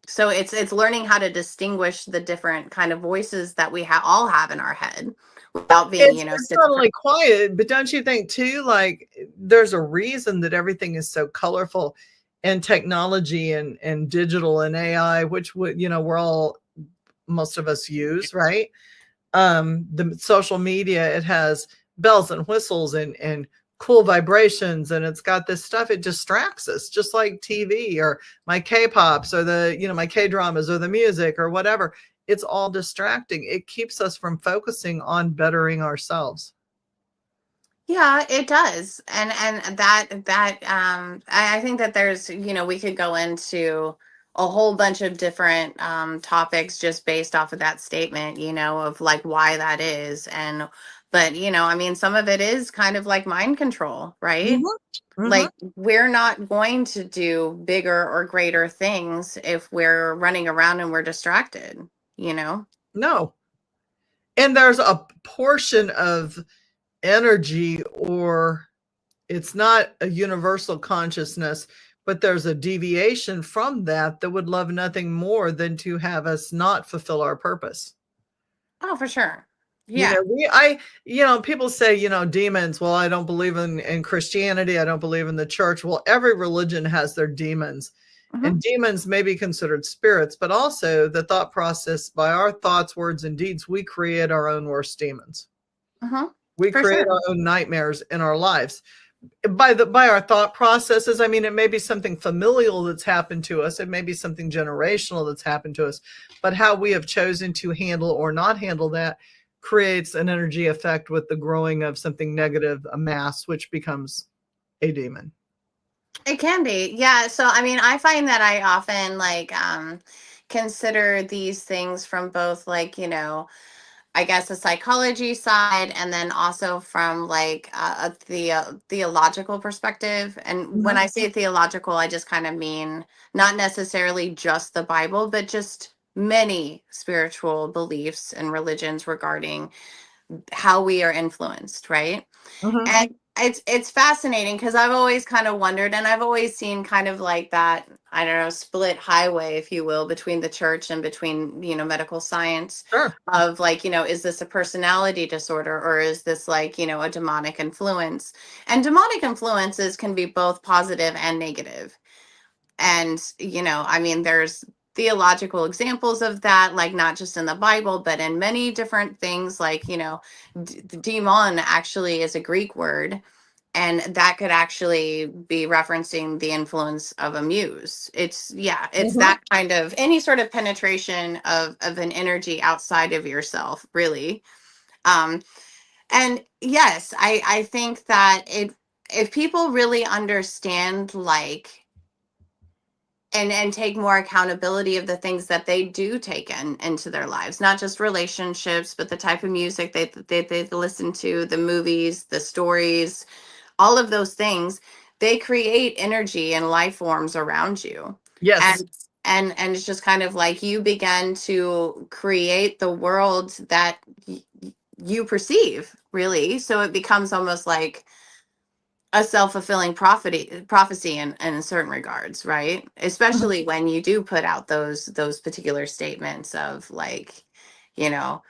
B: So it's learning how to distinguish the different kind of voices that we all have in our head without being,
A: It's
B: schizophrenic.
A: totally quiet, but don't you think too, like there's a reason that everything is so colorful and technology and digital and AI, which we're all, most of us use, right? The social media, it has bells and whistles and cool vibrations, and it's got this stuff. It distracts us, just like TV or my K-pops or my K-dramas or the music or whatever. It's all distracting. It keeps us from focusing on bettering ourselves.
B: Yeah, it does. And I think that there's, we could go into a whole bunch of different topics just based off of that statement, of like why that is. But I mean, some of it is kind of like mind control, right?
A: Mm-hmm. Mm-hmm.
B: Like, we're not going to do bigger or greater things if we're running around and we're distracted, you know?
A: No. And there's a portion of energy, or it's not a universal consciousness, but there's a deviation from that that would love nothing more than to have us not fulfill our purpose.
B: Oh, for sure.
A: You
B: Yeah.
A: know, people say, demons. Well, I don't believe in Christianity. I don't believe in the church. Well, every religion has their demons,
B: Hmm.
A: and demons may be considered spirits, but also the thought process, by our thoughts, words, and deeds, we create our own worst demons.
B: Hmm.
A: We
B: For
A: create
B: sure.
A: our own nightmares in our lives by our thought processes. I mean, it may be something familial that's happened to us. It may be something generational that's happened to us, but how we have chosen to handle or not handle that creates an energy effect with the growing of something negative, a mass, which becomes a demon.
B: It can be. Yeah. So, I mean, I find that I often like consider these things from both like, I guess a psychology side, and then also from like theological perspective. And when
A: Mhm.
B: I say theological, I just kind of mean not necessarily just the Bible, but just many spiritual beliefs and religions regarding how we are influenced, right?
A: Mhm.
B: And it's fascinating because I've always kind of wondered, and I've always seen kind of like that, I don't know, split highway, if you will, between the church and between, medical science,
A: Sure.
B: of like, is this a personality disorder, or is this like, a demonic influence? And demonic influences can be both positive and negative. And, I mean, there's theological examples of that, like not just in the Bible, but in many different things, like, demon actually is a Greek word, And that could actually be referencing the influence of a muse. It's that kind of any sort of penetration of an energy outside of yourself, really. And yes, I think that if people really understand, like, and take more accountability of the things that they do take into their lives, not just relationships, but the type of music they listen to, the movies, the stories, all of those things, they create energy and life forms around you.
A: Yes.
B: And it's just kind of like you begin to create the world that you perceive, really. So it becomes almost like a self-fulfilling prophecy in certain regards, right? Especially when you do put out those particular statements of, like, you know,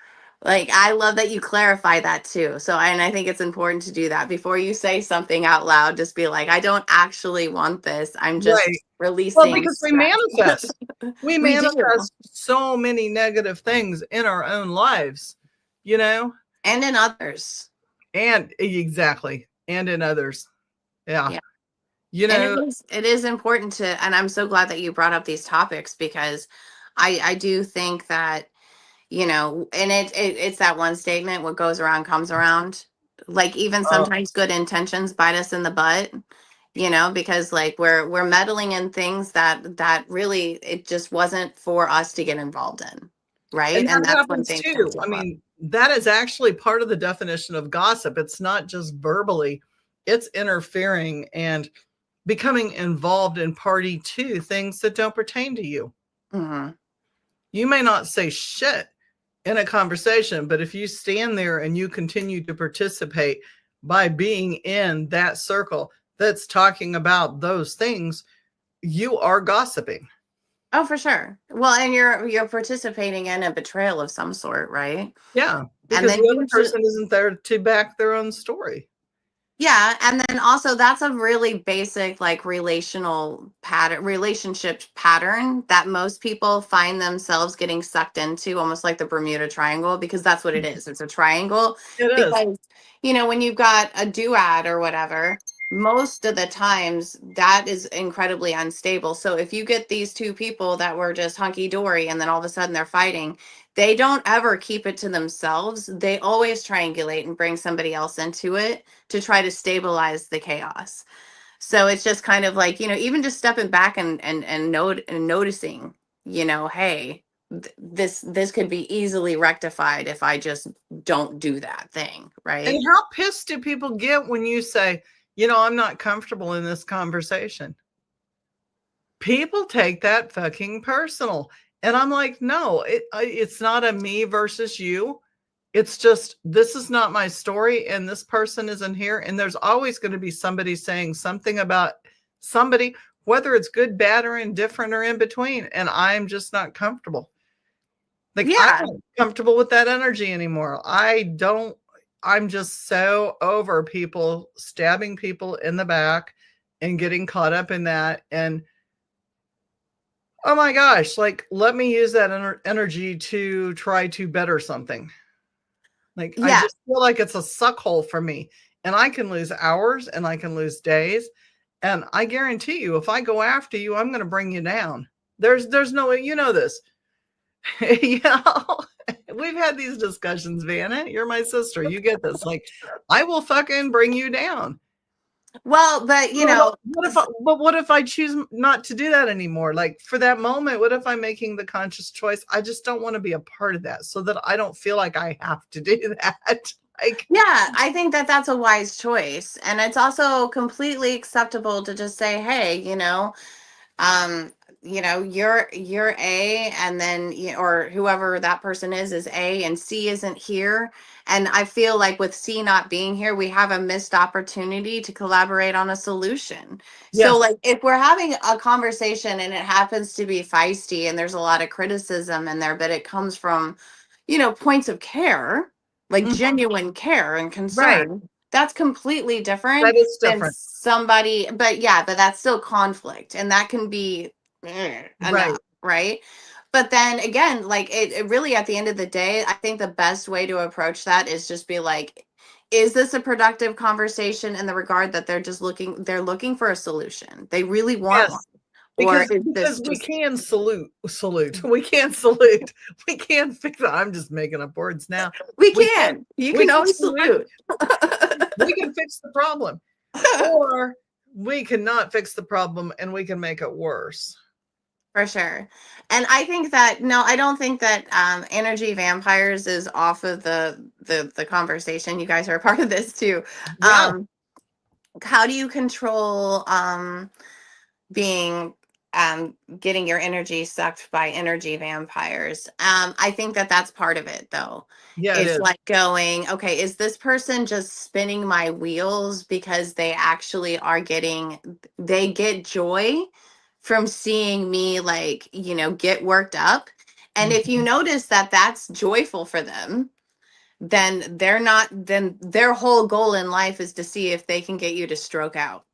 B: like, I love that you clarify that too. So, and I think it's important to do that before you say something out loud. Just be like, I don't actually want this. I'm just
A: Right. Well,
B: releasing
A: because we
B: stress.
A: manifest. We
B: We do.
A: manifest so many negative things in our own lives, you know?
B: And in others.
A: And exactly. And in others. Yeah.
B: Yeah.
A: You
B: And
A: know,
B: it is important to, and I'm so glad that you brought up these topics, because I do think that, and it's that one statement, what goes around comes around. Like, even sometimes good intentions bite us in the butt, because, like, we're meddling in things that really, it just wasn't for us to get involved in. Right.
A: and that
B: that's when
A: happens
B: things
A: too.
B: can
A: I
B: slip up.
A: mean, that is actually part of the definition of gossip. It's not just verbally, it's interfering and becoming involved in party to things that don't pertain to you.
B: Mm-hmm.
A: You may not say shit in a conversation, but if you stand there and you continue to participate by being in that circle that's talking about those things, you are gossiping.
B: Oh, for sure. Well, and you're participating in a betrayal of some sort, right?
A: Yeah,
B: And
A: because
B: then
A: the other person isn't there to back their own story.
B: yeah, and then also that's a really basic, like, relationship pattern that most people find themselves getting sucked into, almost like the Bermuda Triangle, because that's what it is. It's a triangle.
A: It is.
B: Because, when you've got a duad or whatever, most of the times that is incredibly unstable. So if you get these two people that were just hunky dory and then all of a sudden they're fighting, they don't ever keep it to themselves. They always triangulate and bring somebody else into it to try to stabilize the chaos. So it's just kind of like, even just stepping back and noticing, hey, this could be easily rectified if I just don't do that thing, right?
A: And how pissed do people get when you say, I'm not comfortable in this conversation? People take that fucking personal. And I'm like, no, it's not a me versus you. It's just, this is not my story and this person isn't here. And there's always going to be somebody saying something about somebody, whether it's good, bad, or indifferent or in between. And I'm just not comfortable. Like,
B: Yeah.
A: I'm not comfortable with that energy anymore. I'm just so over people stabbing people in the back and getting caught up in that. And oh my gosh, like, let me use that energy to try to better something. Like, I just feel like it's a suck hole for me, and I can lose hours and I can lose days. And I guarantee you, if I go after you, I'm going to bring you down. There's no way, this. We've had these discussions, Vanna. You're my sister. You get this. Like, I will fucking bring you down.
B: Well, but
A: what if I choose not to do that anymore? Like, for that moment, what if I'm making the conscious choice? I just don't want to be a part of that, so that I don't feel like I have to do that. Like,
B: yeah, I think that that's a wise choice. And it's also completely acceptable to just say, hey, um you're A, and then or whoever that person is A, and C isn't here. And I feel like with C not being here, we have a missed opportunity to collaborate on a solution.
A: yes.
B: So, like, if we're having a conversation and it happens to be feisty and there's a lot of criticism in there, but it comes from points of care, like genuine care and concern,
A: Right.
B: that's completely different
A: That is
B: than
A: different.
B: somebody. But that's still conflict, and that can be enough, right? But then again, like, it really, at the end of the day, I think the best way to approach that is just be like, is this a productive conversation in the regard that they're looking for a solution? They really want one.
A: Yes.
B: Or
A: Because
B: is this
A: we
B: just
A: can we can salute, we can fix it. I'm just making up words now.
B: we
A: We can
B: can. You
A: we
B: can
A: can
B: always salute.
A: we can fix the problem, or we cannot fix the problem and we can make it worse.
B: For sure. And I think that no, I don't think that energy vampires is off of the conversation. You guys are a part of this too.
A: Yeah.
B: How do you control being getting your energy sucked by energy vampires? I think that that's part of it though.
A: Yeah, it
B: It's
A: is.
B: like going, okay, is this person just spinning my wheels because they actually are they get joy from seeing me, like, get worked up? And if you
A: Mhm.
B: notice that that's joyful for them, then their whole goal in life is to see if they can get you to stroke out.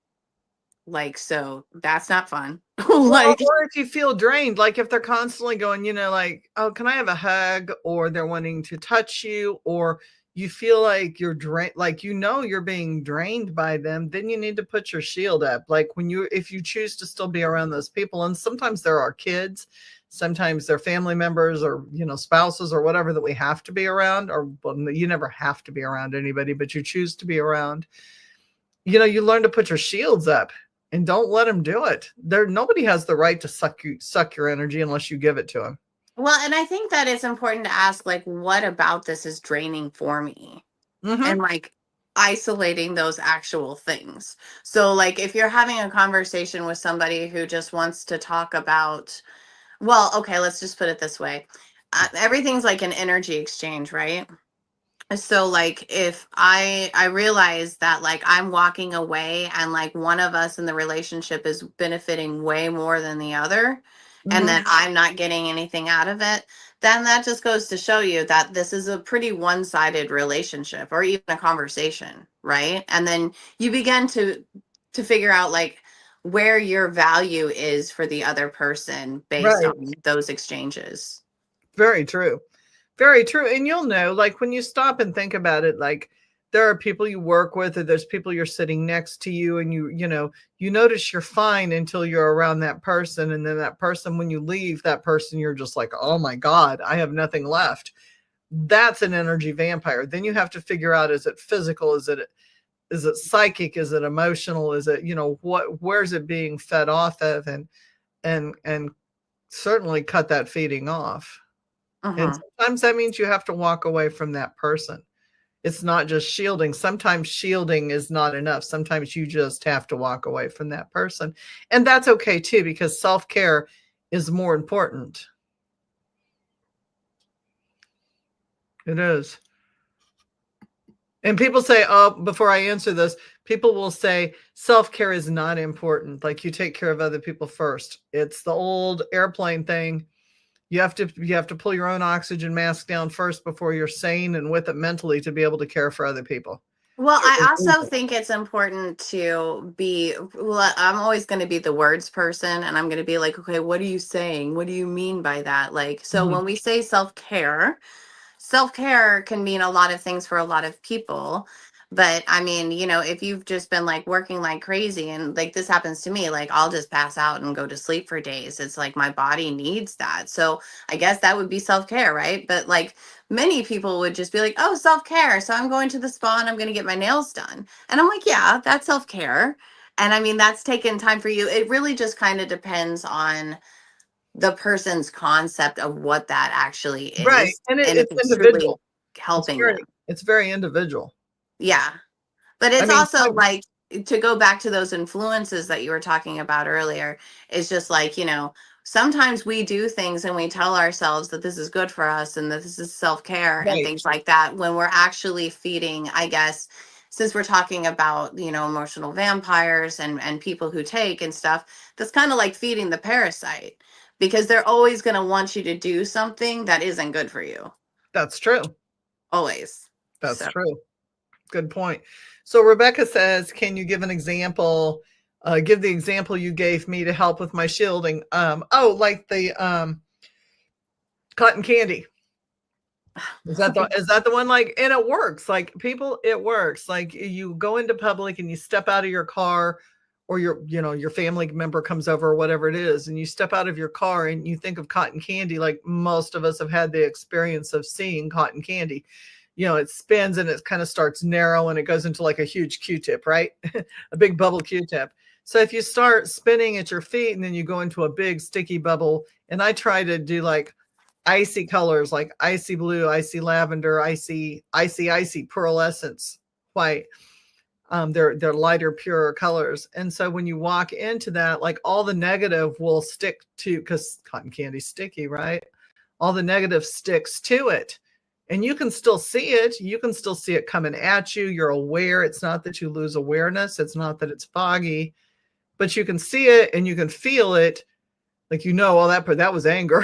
B: Like, so that's not fun.
A: Well,
B: Like,
A: or if you feel drained, like if they're constantly going, like, oh, can I have a hug? Or they're wanting to touch you, or you feel like you're drained, like, you're being drained by them, then you need to put your shield up. Like if you choose to still be around those people, and sometimes there are kids, sometimes they're family members or, spouses or whatever that we have to be around, or well, you never have to be around anybody, but you choose to be around. You learn to put your shields up and don't let them do it. Nobody has the right to suck your energy unless you give it to them.
B: well, and I think that it's important to ask, like, what about this is draining for me?
A: Mm-hmm.
B: And like isolating those actual things. So, like, if you're having a conversation with somebody who just wants to talk about, well, okay, let's just put it this way. Everything's like an energy exchange, right? So like if I realize that like I'm walking away and like one of us in the relationship is benefiting way more than the other, and
A: Mm-hmm.
B: that I'm not getting anything out of it, then that just goes to show you that this is a pretty one-sided relationship or even a conversation, right? And then you begin to figure out like where your value is for the other person based
A: Right.
B: on those exchanges.
A: Very true. Very true. And you'll know, like, when you stop and think about it, like, there are people you work with, or there's people you're sitting next to you, and you notice you're fine until you're around that person. And then that person, when you leave that person, you're just like, oh my God, I have nothing left. That's an energy vampire. Then you have to figure out, is it physical? Is it psychic? Is it emotional? Is it, where's it being fed off of? And certainly cut that feeding off. And
B: Mhm.
A: sometimes that means you have to walk away from that person. It's not just shielding. Sometimes shielding is not enough. Sometimes you just have to walk away from that person. And that's okay too, because self-care is more important. It is. And people say, oh, before I answer this, people will say self-care is not important. Like, you take care of other people first. It's the old airplane thing. You have to pull your own oxygen mask down first before you're sane and with it mentally to be able to care for other people.
B: Well, I also think it's important to well, I'm always going to be the words person, and I'm going to be like, okay, what are you saying? What do you mean by that? Like, so
A: Mhm.
B: when we say self care can mean a lot of things for a lot of people. But I mean, if you've just been like working like crazy, and like this happens to me, like I'll just pass out and go to sleep for days. It's like my body needs that. So I guess that would be self-care, right? But like many people would just be like, oh, self-care. So I'm going to the spa and I'm going to get my nails done. And I'm like, yeah, that's self-care. And I mean, that's taken time for you. It really just kind of depends on the person's concept of what that actually
A: Right.
B: is
A: And
B: and if
A: it's
B: it's truly
A: individual. It's
B: helping them.
A: very individual.
B: Yeah. But
A: I
B: it's
A: mean,
B: also like, to go back to those influences that you were talking about earlier, it's just like, sometimes we do things and we tell ourselves that this is good for us and that this is self-care and
A: right.
B: things like that, when we're actually feeding, I guess, since we're talking about, emotional vampires and people who take and stuff, that's kind of like feeding the parasite, because they're always going to want you to do something that isn't good for you.
A: That's true.
B: Always.
A: That's
B: So.
A: true. Good point. So Rebecca says, can you give an example? Give the example you gave me to help with my shielding. Like the cotton candy. Is that the one? Like, and it works. Like people, it works. Like you go into public and you step out of your car, or your family member comes over or whatever it is, and you step out of your car and you think of cotton candy. Like most of us have had the experience of seeing cotton candy. It spins and it kind of starts narrow and it goes into like a huge Q-tip, right? A big bubble Q-tip. So if you start spinning at your feet and then you go into a big sticky bubble, and I try to do like icy colors, like icy blue, icy lavender, icy pearlescence white. They're lighter, purer colors. And so when you walk into that, like all the negative will stick to, because cotton candy's sticky, right? All the negative sticks to it. And you can still see it. You can still see it coming at you. You're aware. It's not that you lose awareness. It's not that it's foggy, but you can see it and you can feel it. Like, oh, that was anger.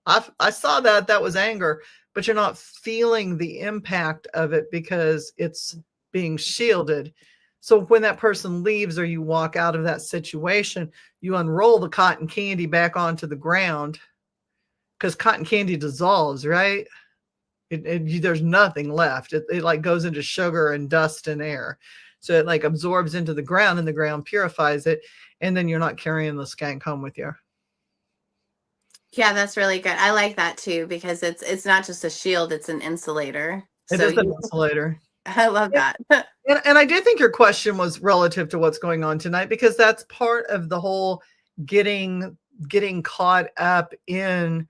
A: I saw that was anger, but you're not feeling the impact of it because it's being shielded. So when that person leaves or you walk out of that situation, you unroll the cotton candy back onto the ground, because cotton candy dissolves, right? There's nothing left. It like goes into sugar and dust and air. So it like absorbs into the ground and the ground purifies it. And then you're not carrying the skank home with you.
B: Yeah, that's really good. I like that too, because it's not just a shield, it's an insulator.
A: It is an insulator.
B: I love that.
A: And I do think your question was relative to what's going on tonight, because that's part of the whole getting caught up in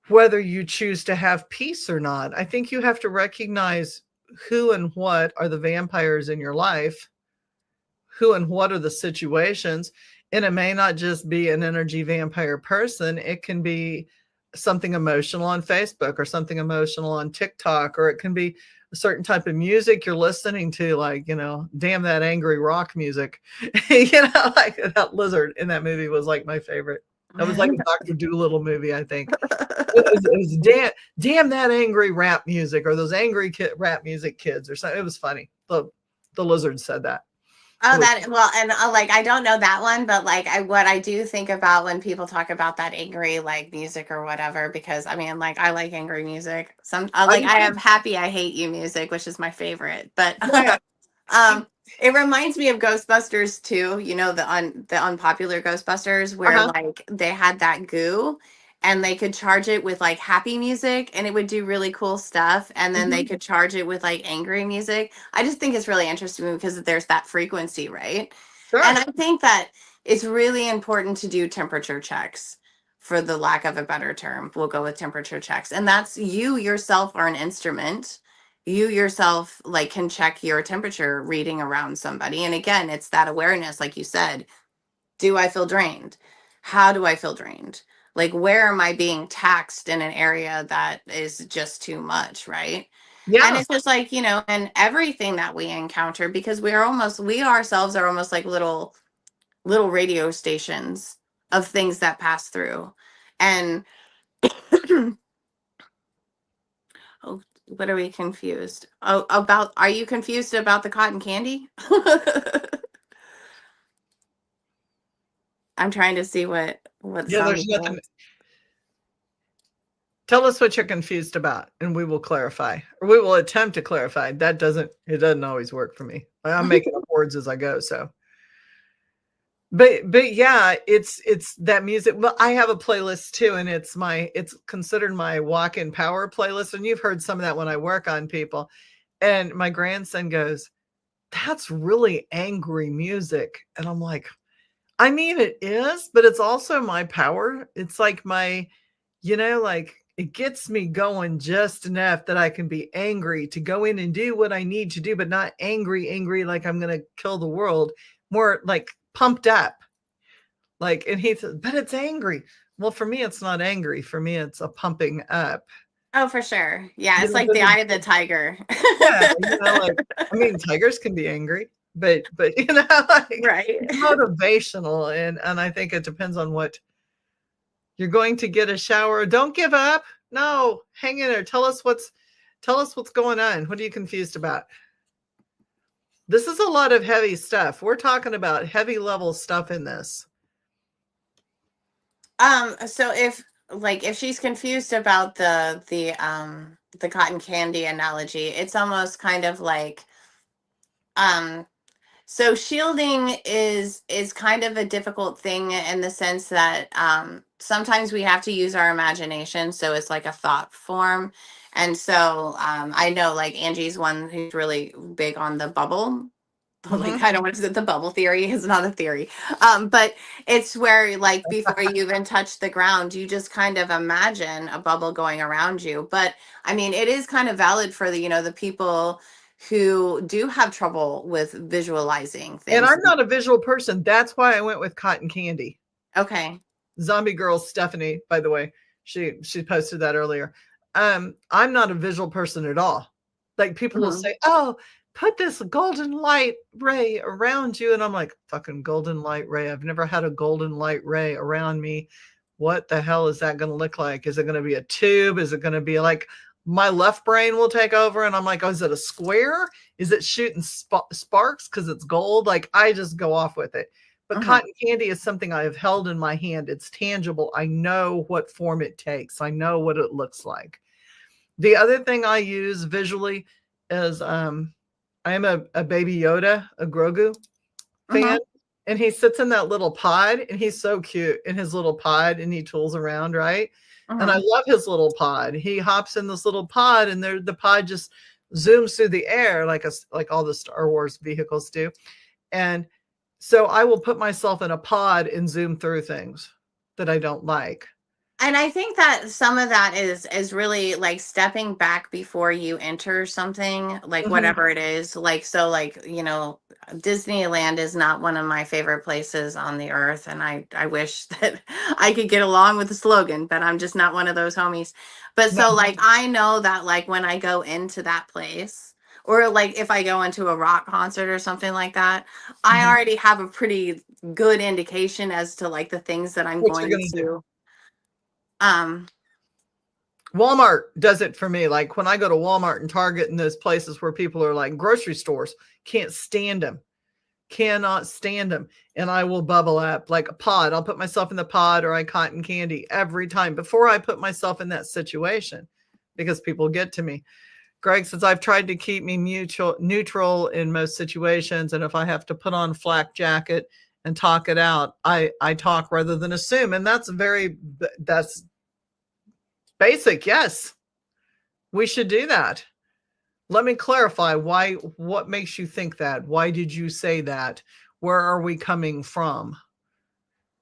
A: whether you choose to have peace or not. I think you have to recognize who and what are the vampires in your life, who and what are the situations. And it may not just be an energy vampire person. It can be something emotional on Facebook or something emotional on TikTok, or it can be a certain type of music you're listening to, like, damn that angry rock music. Like that lizard in that movie was like my favorite. That was like a Dr. Dolittle movie, I think. It was damn that angry rap music, or those angry rap music kids or something. It was funny. The lizard said that.
B: Oh, and like, I don't know that one, but like what I do think about when people talk about that angry like music or whatever, because I mean, like, I like angry music. I have happy I hate you music, which is my favorite. But it reminds me of Ghostbusters too. The unpopular Ghostbusters, where like they had that goo and they could charge it with like happy music and it would do really cool stuff. And then they could charge it with like angry music. I just think it's really interesting because there's that frequency, right? Sure. And I think that it's really important to do temperature checks, for the lack of a better term. We'll go with temperature checks. And that's, you yourself are an instrument. You yourself like can check your temperature reading around somebody. And again, it's that awareness, like you said. Do I feel drained? How do I feel drained? Like, where am I being taxed in an area that is just too much, right? Yeah. And it's just like, and everything that we encounter, because we ourselves are almost like little radio stations of things that pass through. And oh, what are we confused? Oh, are you confused about the cotton candy? I'm trying to see what
A: there's nothing. Tell us what you're confused about and we will clarify, or we will attempt to clarify. It doesn't always work for me. I'm making up words as I go. So, but yeah, it's that music. Well, I have a playlist too, and it's considered my walk-in power playlist. And you've heard some of that when I work on people. And my grandson goes, "That's really angry music." And I'm like, I mean, it is, but it's also my power. It's like my, like, it gets me going just enough that I can be angry to go in and do what I need to do, but not angry like I'm going to kill the world. More like pumped up. Like, and he said, but it's angry. Well, for me, it's not angry. For me, it's a pumping up.
B: Oh, for sure. Yeah, it's like the eye of the tiger.
A: Yeah, I mean, tigers can be angry. But like,
B: right.
A: It's motivational, and I think it depends on what you're going to get. A shower. Don't give up. No, hang in there. Tell us what's going on. What are you confused about? This is a lot of heavy stuff. We're talking about heavy level stuff in this.
B: So like if she's confused about the cotton candy analogy, it's almost kind of like um so shielding is kind of a difficult thing in the sense that sometimes we have to use our imagination, so it's like a thought form. And so I know like Angie's one who's really big on the bubble. Like I don't want to say the bubble theory is not a theory, but it's where like before you even touch the ground, you just kind of imagine a bubble going around you. But I mean, it is kind of valid for the the people who do have trouble with visualizing
A: And
B: things.
A: I'm not a visual person. That's why I went with cotton candy.
B: Okay.
A: Zombie Girl Stephanie, by the way, she posted that earlier. I'm not a visual person at all. Like people will say, "Oh, put this golden light ray around you," and I'm like, "Fucking golden light ray! I've never had a golden light ray around me. What the hell is that going to look like? Is it going to be a tube? Is it going to be like?" My left brain will take over and I'm like, oh, is it a square? Is it shooting sparks because it's gold? Like I just go off with it. But cotton candy is something I have held in my hand. It's tangible. I know what form it takes. I know what it looks like. The other thing I use visually is I am a Baby Yoda, a Grogu fan. And he sits in that little pod and he's so cute in his little pod and he tools around, right? And I love his little pod. He hops in this little pod and the pod just zooms through the air like all the Star Wars vehicles do. And so I will put myself in a pod and zoom through things that I don't like.
B: And I think that some of that is really like stepping back before you enter something, like whatever it is. Like so like, Disneyland is not one of my favorite places on the earth, and I wish that I could get along with the slogan, but I'm just not one of those homies. But so like I know that like when I go into that place, or like if I go into a rock concert or something like that, I already have a pretty good indication as to like the things that I'm going to do.
A: Walmart does it for me. Like when I go to Walmart and Target and those places where people are like grocery stores, can't stand them, cannot stand them. And I will bubble up like a pod. I'll put myself in the pod or I cotton candy every time before I put myself in that situation because people get to me. Greg says, I've tried to keep me neutral in most situations. And if I have to put on flak jacket and talk it out, I talk rather than assume. And that's basic. Yes, we should do that. Let me clarify what makes you think that? Why did you say that? Where are we coming from?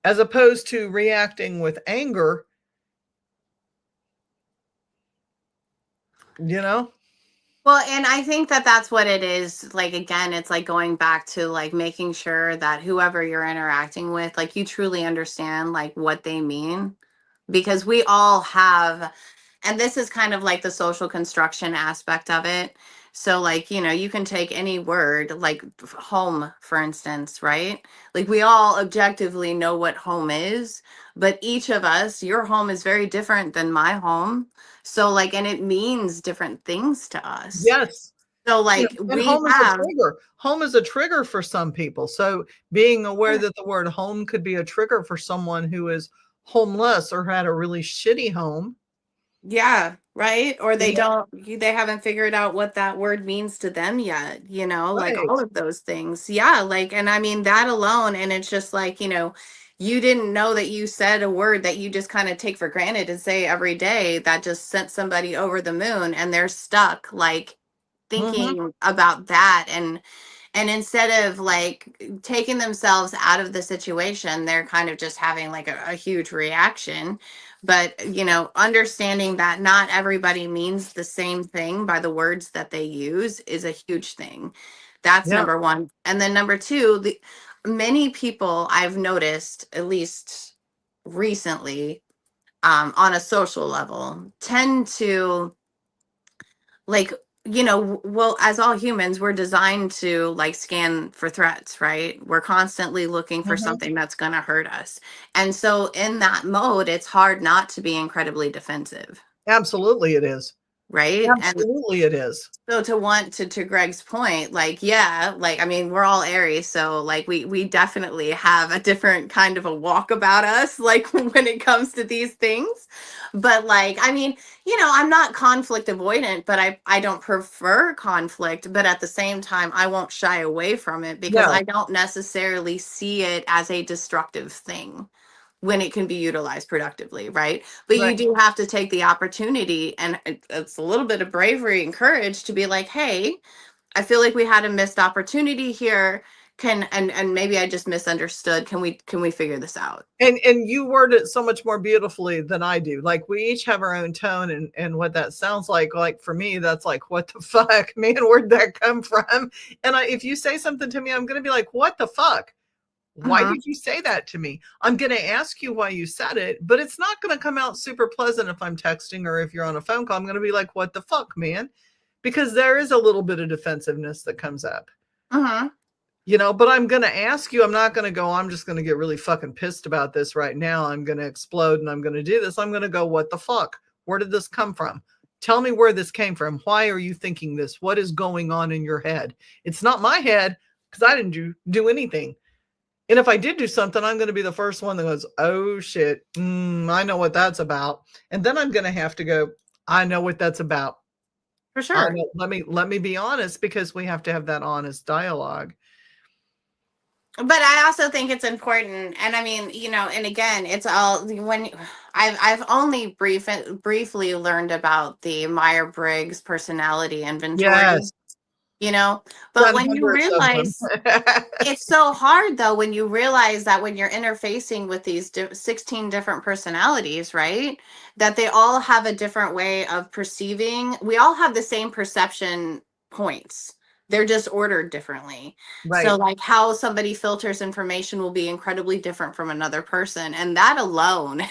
A: As opposed to reacting with anger,
B: Well, and I think that that's what it is. Like, again, it's like going back to like making sure that whoever you're interacting with, like you truly understand like what they mean. Because we all have, and this is kind of like the social construction aspect of it. So like, you can take any word like home, for instance, right? Like we all objectively know what home is, but each of us, your home is very different than my home. So like, and it means different things to us.
A: Yes.
B: So like
A: home is a trigger. Home is a trigger for some people. So being aware that the word home could be a trigger for someone who is homeless or had a really shitty home.
B: Yeah, right. Or they haven't figured out what that word means to them yet, like all of those things. Yeah. Like, and I mean that alone. And it's just like, you didn't know that you said a word that you just kind of take for granted and say every day that just sent somebody over the moon and they're stuck like thinking about that. And instead of like taking themselves out of the situation, they're kind of just having like a huge reaction. But, understanding that not everybody means the same thing by the words that they use is a huge thing. That's number one. And then number two, many people I've noticed, at least recently, on a social level, tend to like well, as all humans, we're designed to like scan for threats, right? We're constantly looking for something that's going to hurt us. And so in that mode, it's hard not to be incredibly defensive.
A: Absolutely it is.
B: right? And
A: Absolutely it is.
B: so to want to Greg's point, like, yeah, like, I mean, we're all Aries, so like we definitely have a different kind of a walk about us, like when it comes to these things. But like, I mean, I'm not conflict avoidant, but I don't prefer conflict, but at the same time, I won't shy away from it because
A: No,
B: I don't necessarily see it as a destructive thing when it can be utilized productively, right? But
A: right.
B: you do have to take the opportunity, and it's a little bit of bravery and courage to be like, hey, I feel like we had a missed opportunity here. And maybe I just misunderstood. Can we figure this out?
A: And you word it so much more beautifully than I do. Like we each have our own tone and what that sounds like. Like for me, that's like, what the fuck, man, where'd that come from? And if you say something to me, I'm going to be like, what the fuck? Why did you say that to me? I'm going to ask you why you said it, but it's not going to come out super pleasant if I'm texting or if you're on a phone call. I'm going to be like, what the fuck, man? Because there is a little bit of defensiveness that comes up. But I'm going to ask you. I'm not going to go, I'm just going to get really fucking pissed about this right now. I'm going to explode and I'm going to do this. I'm going to go, what the fuck? Where did this come from? Tell me where this came from. Why are you thinking this? What is going on in your head? It's not my head because I didn't do anything. And if I did do something, I'm going to be the first one that goes, oh shit, I know what that's about. And then I'm going to have to go, I know what that's about.
B: For sure.
A: Let me be honest, because we have to have that honest dialogue.
B: But I also think it's important, and I mean, and again, it's all when I've only briefly learned about the Myers-Briggs personality inventory.
A: Yes.
B: But when you
A: Hundreds of them.
B: realize it's so hard though, when you realize that when you're interfacing with these 16 different personalities, right, that they all have a different way of perceiving. We all have the same perception points, they're just ordered differently.
A: Right.
B: So like how somebody filters information will be incredibly different from another person, and that alone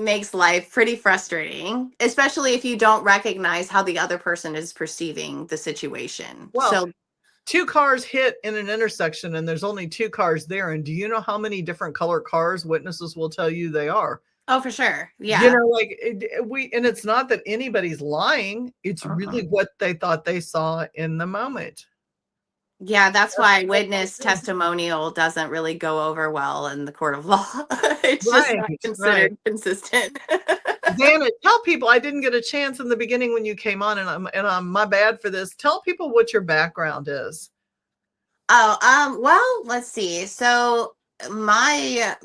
B: makes life pretty frustrating, especially if you don't recognize how the other person is perceiving the situation.
A: Well,
B: so
A: two cars hit in an intersection and there's only two cars there, and do you know how many different color cars witnesses will tell you they are?
B: Oh, for sure. Yeah.
A: And it's not that anybody's lying. It's really what they thought they saw in the moment.
B: Yeah, that's why witness testimonial doesn't really go over well in the court of law. It's just not considered consistent.
A: Damn it. Tell people, I didn't get a chance in the beginning when you came on, and I'm my bad for this. Tell people what your background is.
B: Well, let's see. So my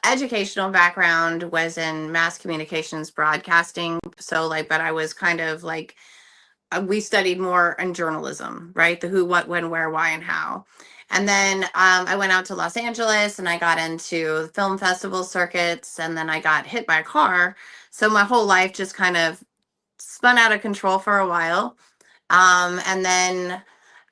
B: educational background was in mass communications broadcasting. So but I was kind of like, we studied more in journalism, right? The who, what, when, where, why, and how. And then I went out to Los Angeles and I got into film festival circuits, and then I got hit by a car. So my whole life just kind of spun out of control for a while. And then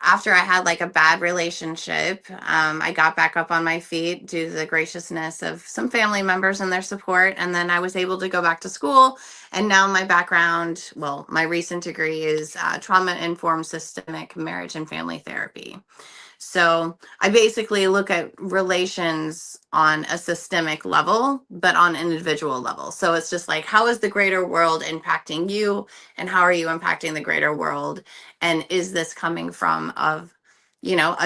B: after I had like a bad relationship, I got back up on my feet due to the graciousness of some family members and their support. And then I was able to go back to school. And now my background, well, my recent degree is trauma-informed systemic marriage and family therapy. So I basically look at relations on a systemic level, but on an individual level. So it's just like, how is the greater world impacting you? And how are you impacting the greater world? And is this coming from a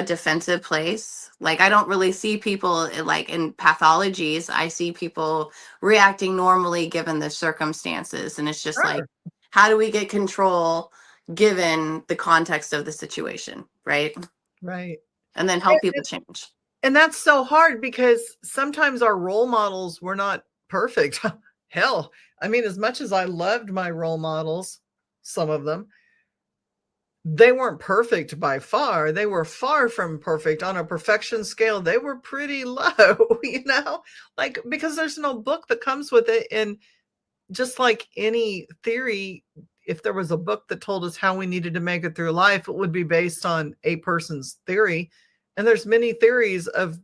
B: defensive place? Like, I don't really see people like in pathologies. I see people reacting normally given the circumstances. And it's just like, how do we get control given the context of the situation? Right.
A: Right.
B: And then help people change.
A: And that's so hard because sometimes our role models were not perfect. Hell, I mean, as much as I loved my role models, some of them, they weren't perfect by far. They were far from perfect. On a perfection scale, they were pretty low, like, because there's no book that comes with it. And just like any theory, if there was a book that told us how we needed to make it through life, it would be based on a person's theory. And there's many theories of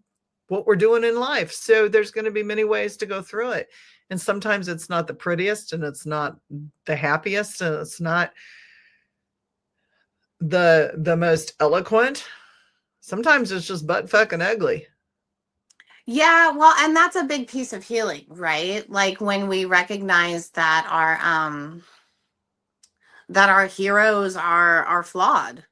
A: what we're doing in life. So there's going to be many ways to go through it. And sometimes it's not the prettiest, and it's not the happiest, and it's not the most eloquent. Sometimes it's just butt fucking ugly.
B: Yeah, well, and that's a big piece of healing, right? Like when we recognize that that our heroes are flawed,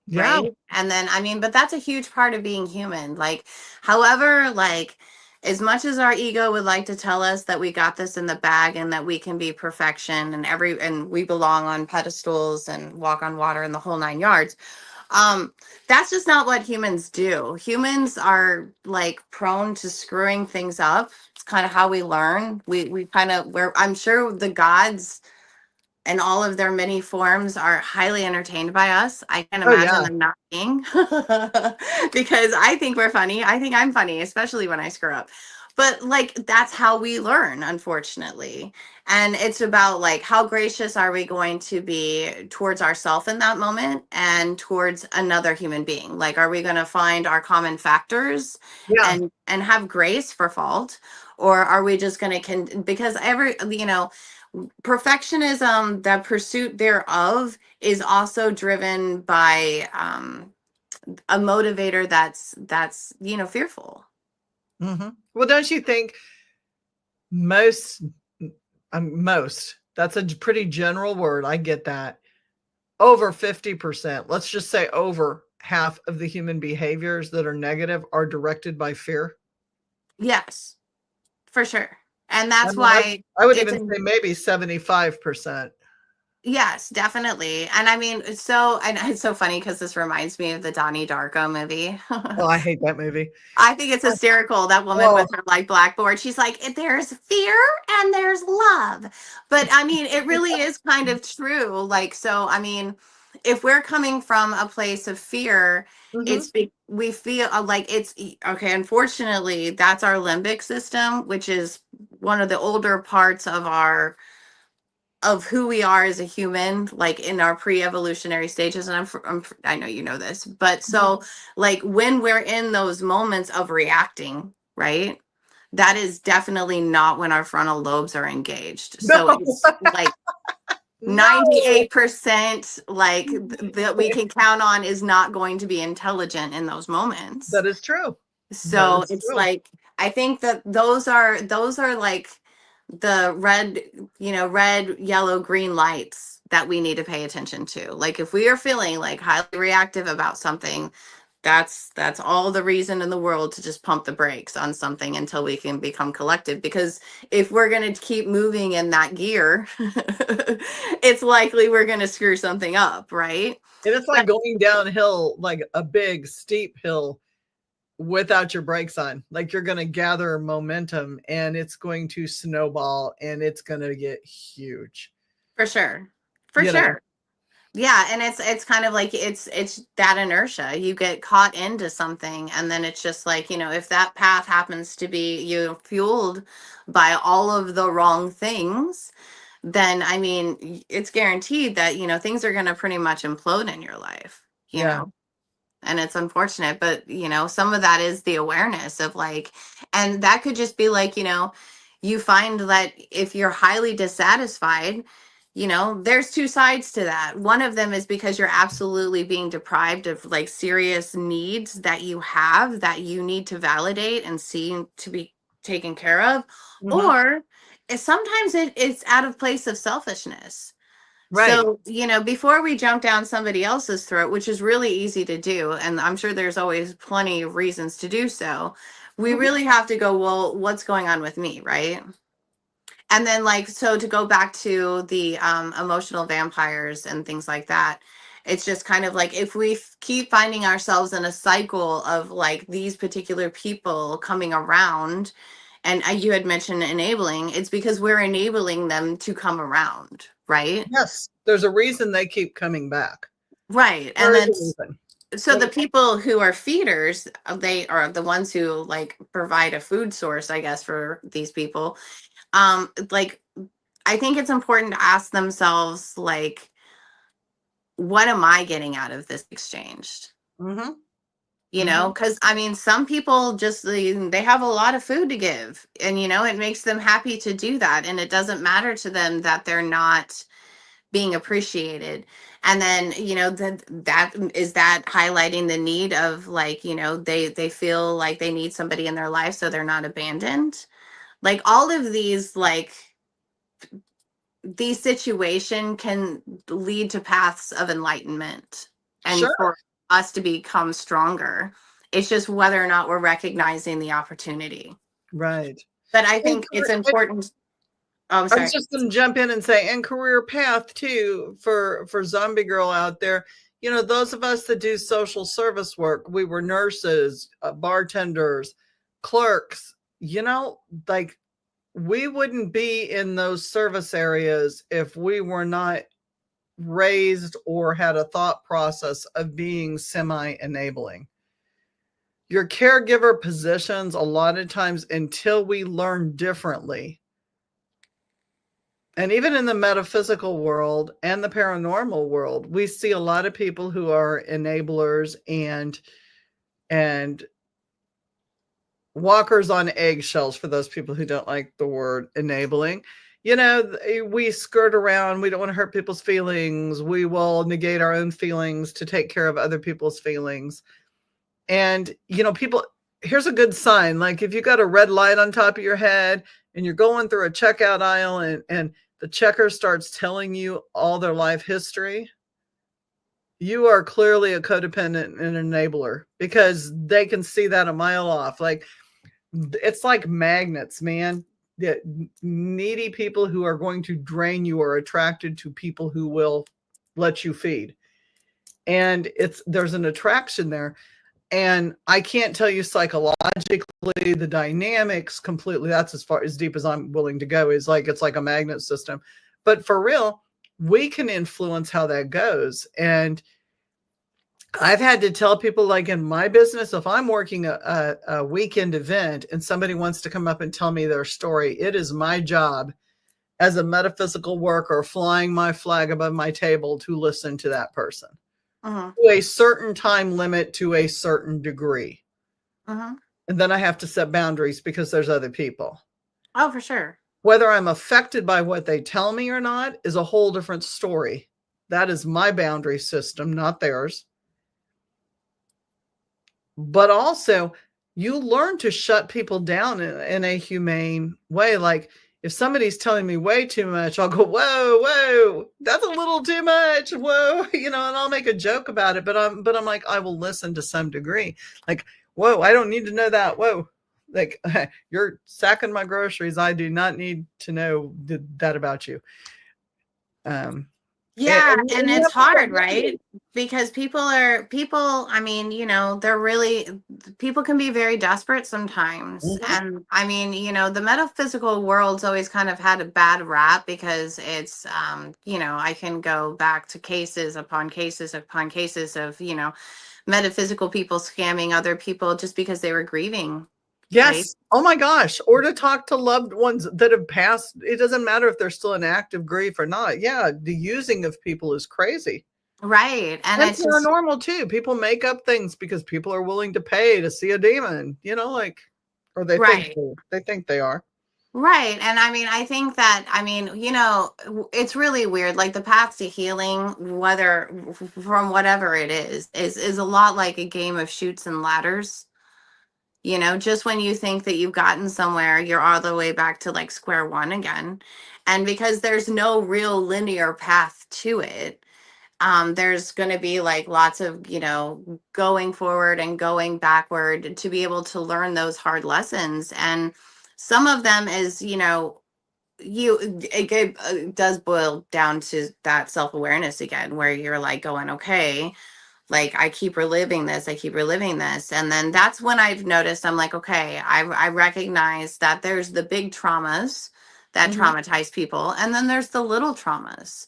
A: Yeah.
B: right? And then I mean, but that's a huge part of being human. Like, however, like as much as our ego would like to tell us that we got this in the bag and that we can be perfection and we belong on pedestals and walk on water and the whole nine yards, that's just not what humans do. Humans are like prone to screwing things up. It's kind of how we learn. We kind of we're I'm sure the gods and all of their many forms are highly entertained by us. I can
A: Oh
B: imagine
A: yeah.
B: them not being because I think we're funny. I think I'm funny, especially when I screw up. But like that's how we learn, unfortunately. And it's about like how gracious are we going to be towards ourselves in that moment and towards another human being? Like are we going to find our common factors
A: Yeah.
B: and have grace for fault, or are we just going to because every perfectionism, the pursuit thereof, is also driven by a motivator that's fearful.
A: Well, don't you think most, most, that's a pretty general word. I get that. Over 50%, let's just say over half of the human behaviors that are negative are directed by fear.
B: Yes, for sure. And
A: I
B: that's
A: mean,
B: why
A: I would
B: it's
A: even say maybe 75%.
B: yes, definitely. And I mean, and it's so funny because this reminds me of the Donnie Darko movie.
A: Oh, I hate that movie.
B: I think it's hysterical. That woman
A: Oh,
B: with her like blackboard. She's like, there's fear and there's love. But I mean, it really is kind of true. Like, so I mean, if we're coming from a place of fear,
A: mhm.
B: we feel like okay. Unfortunately, that's our limbic system, which is one of the older parts of who we are as a human, like in our pre-evolutionary stages. And I know you know this, but so like when we're in those moments of reacting, right? That is definitely not when our frontal lobes are engaged. So
A: No,
B: it's like
A: no.
B: 98% like that we can count on is not going to be intelligent in those moments.
A: That is true. That
B: So
A: is
B: it's
A: true.
B: like I think that those are like the red, yellow, green lights that we need to pay attention to. Like if we are feeling like highly reactive about something, that's all the reason in the world to just pump the brakes on something until we can become collected. Because if we're going to keep moving in that gear, it's likely we're going to screw something up, right?
A: And it's like going downhill, like a big steep hill without your brakes on. Like you're going to gather momentum and it's going to snowball and it's going to get huge.
B: For sure. For
A: You know,
B: sure. Yeah, and it's kind of like it's that inertia. You get caught into something and then it's just like, if that path happens to be fueled by all of the wrong things, then I mean, it's guaranteed that, things are going to pretty much implode in your life,
A: yeah.
B: and it's unfortunate, but some of that is the awareness of like, and that could just be like, you find that if you're highly dissatisfied, there's two sides to that. One of them is because you're absolutely being deprived of like serious needs that you have that you need to validate and see to be taken care of,
A: Mhm.
B: or sometimes it's out of place of selfishness.
A: Right.
B: So, before we jump down somebody else's throat, which is really easy to do, and I'm sure there's always plenty of reasons to do so, we
A: Mhm.
B: really have to go, well, what's going on with me, right? And then, like, so to go back to the emotional vampires and things like that, it's just kind of like if we keep finding ourselves in a cycle of like these particular people coming around, and you had mentioned enabling, it's because we're enabling them to come around, right?
A: Yes. There's a reason they keep coming back.
B: Right. And
A: There is
B: then,
A: a reason.
B: so the people who are feeders, they are the ones who like provide a food source, I guess, for these people. Like, I think it's important to ask themselves, like, what am I getting out of this exchange?
A: Mhm. Mhm.
B: Because I mean, some people just they have a lot of food to give, and it makes them happy to do that, and it doesn't matter to them that they're not being appreciated. And then that highlighting the need of like, they feel like they need somebody in their life so they're not abandoned. Like all of these like these situations can lead to paths of enlightenment and
A: Sure.
B: for us to become stronger. It's just whether or not we're recognizing the opportunity.
A: Right.
B: But I think it's important. Oh, I'm
A: I
B: sorry.
A: was just going to jump in and say, and career path too for Zombie Girl out there. You know, those of us that do social service work, we were nurses, bartenders, clerks. You know, like we wouldn't be in those service areas if we were not raised or had a thought process of being semi-enabling. Your caregiver positions, a lot of times, until we learn differently, and even in the metaphysical world and the paranormal world, we see a lot of people who are enablers and walkers on eggshells, for those people who don't like the word enabling. You know, we skirt around. We don't want to hurt people's feelings. We will negate our own feelings to take care of other people's feelings. And, you know, people, here's a good sign. Like if you got a red light on top of your head and you're going through a checkout aisle and the checker starts telling you all their life history, you are clearly a codependent and enabler, because they can see that a mile off. Like it's like magnets, man. The needy people who are going to drain you are attracted to people who will let you feed. And there's an attraction there. And I can't tell you psychologically the dynamics completely. That's as deep as I'm willing to go. Is like it's like a magnet system. But for real, we can influence how that goes. And I've had to tell people, like in my business, if I'm working a weekend event and somebody wants to come up and tell me their story, it is my job as a metaphysical worker flying my flag above my table to listen to that person. To a certain time limit, to a certain degree. And then I have to set boundaries because there's other people.
B: Oh, for sure.
A: Whether I'm affected by what they tell me or not is a whole different story. That is my boundary system, not theirs. But also, you learn to shut people down in a humane way. Like if somebody's telling me way too much, I'll go, whoa, that's a little too much. Whoa, you know, and I'll make a joke about it. But I'm like, I will listen to some degree. Like, whoa, I don't need to know that. Whoa, like you're sacking my groceries. I do not need to know that about you.
B: Yeah, and it's hard, right? Because people, I mean, you know, people can be very desperate sometimes. And I mean, you know, the metaphysical world's always kind of had a bad rap because it's, you know, I can go back to cases upon cases upon cases of, you know, metaphysical people scamming other people just because they were grieving.
A: Yes.
B: Right?
A: Oh my gosh. Or to talk to loved ones that have passed. It doesn't matter if they're still in active grief or not. Yeah. The using of people is crazy.
B: Right. And it's
A: paranormal too. People make up things because people are willing to pay to see a demon, you know, like, or they think they are.
B: Right. And I mean, I think that, I mean, you know, it's really weird. Like the path to healing, whether from whatever it is a lot like a game of chutes and ladders. You know, just when you think that you've gotten somewhere, you're all the way back to like square one again. And because there's no real linear path to it, there's going to be like lots of, you know, going forward and going backward to be able to learn those hard lessons. And some of them is, you know, it does boil down to that self-awareness again, where you're like going, okay, like I keep reliving this, and then that's when I've noticed, I'm like, okay, I recognize that there's the big traumas that traumatize people, and then there's the little traumas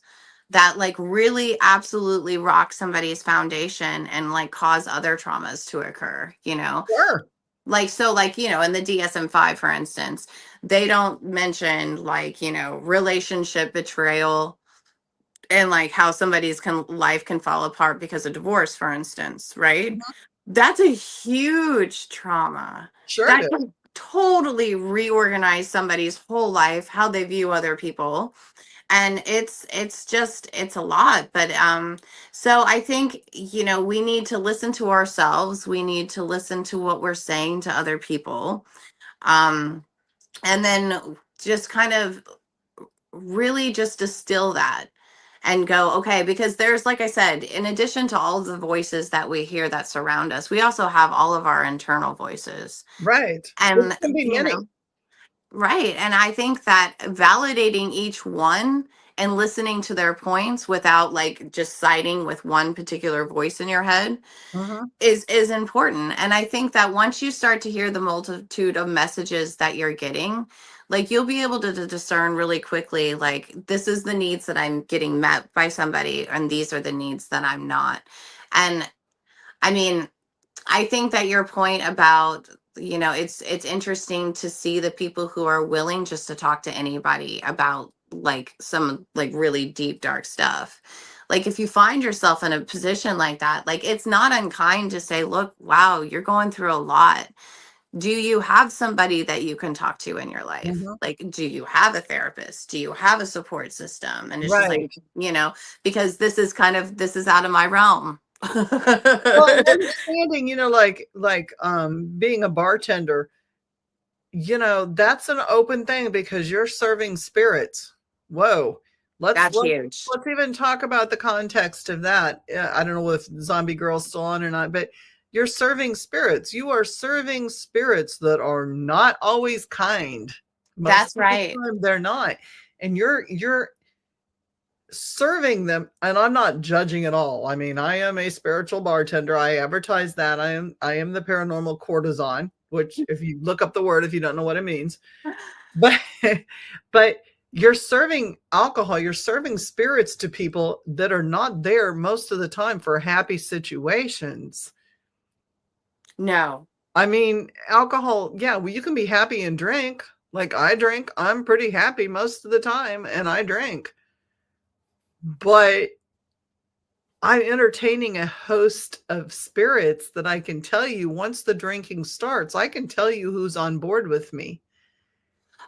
B: that like really absolutely rock somebody's foundation and like cause other traumas to occur, you know.
A: Sure.
B: Like, so like, you know, in the DSM-5, for instance, they don't mention like, you know, relationship betrayal and like how somebody's life can fall apart because of divorce, for instance, right? That's a huge trauma.
A: Sure.
B: That can totally reorganize somebody's whole life, how they view other people. And it's a lot. But so I think, you know, we need to listen to ourselves. We need to listen to what we're saying to other people. And then just kind of really just distill that and go, okay, because there's, like I said, in addition to all of the voices that we hear that surround us, we also have all of our internal voices.
A: Right.
B: And,
A: Which can be
B: you
A: many.
B: know, right. And I think that validating each one and listening to their points without like just siding with one particular voice in your head
A: Mhm.
B: is important. And I think that once you start to hear the multitude of messages that you're getting, like you'll be able to discern really quickly, like this is the needs that I'm getting met by somebody, and these are the needs that I'm not. And I mean, I think that your point about, you know, it's interesting to see the people who are willing just to talk to anybody about like some like really deep dark stuff. Like if you find yourself in a position like that, like it's not unkind to say, look, wow, you're going through a lot. Do you have somebody that you can talk to in your life?
A: Mhm.
B: Like, do you have a therapist? Do you have a support system? And it's just like,
A: Right.
B: you know, because this is out of my realm.
A: Well, and understanding, being a bartender, that's an open thing because you're serving spirits. Whoa. Let's
B: That's
A: let's
B: huge.
A: let's even talk about the context of that. I don't know if Zombie Girl's still on or not, but you're serving spirits. You are serving spirits that are not always kind. Most
B: That's
A: of the
B: right.
A: time they're not. And you're serving them, and I'm not judging at all. I mean, I am a spiritual bartender. I advertise that. I am the paranormal courtesan, which if you look up the word, if you don't know what it means, but but you're serving alcohol, you're serving spirits to people that are not there most of the time for happy situations.
B: No.
A: I mean, alcohol, yeah, well, you can be happy and drink. Like I drink, I'm pretty happy most of the time, and I drink. But I'm entertaining a host of spirits that I can tell you once the drinking starts, I can tell you who's on board with me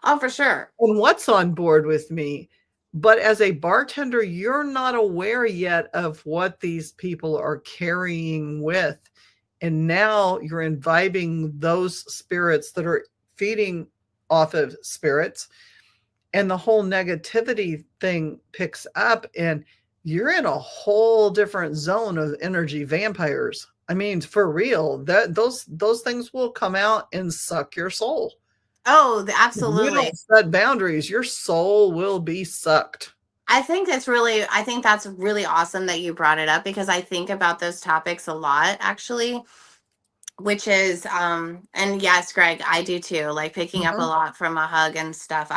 B: Oh, for sure.
A: and what's on board with me. But as a bartender, you're not aware yet of what these people are carrying with. And now you're imbibing those spirits that are feeding off of spirits, and the whole negativity thing picks up, and you're in a whole different zone of energy vampires. I mean, for real, that those things will come out and suck your soul.
B: Oh,
A: If you
B: absolutely.
A: don't set boundaries, your soul will be sucked.
B: I think that's really awesome that you brought it up because I think about those topics a lot actually, which is and yes, Greg, I do too. Like picking up a
A: Mhm.
B: lot from a hug and stuff.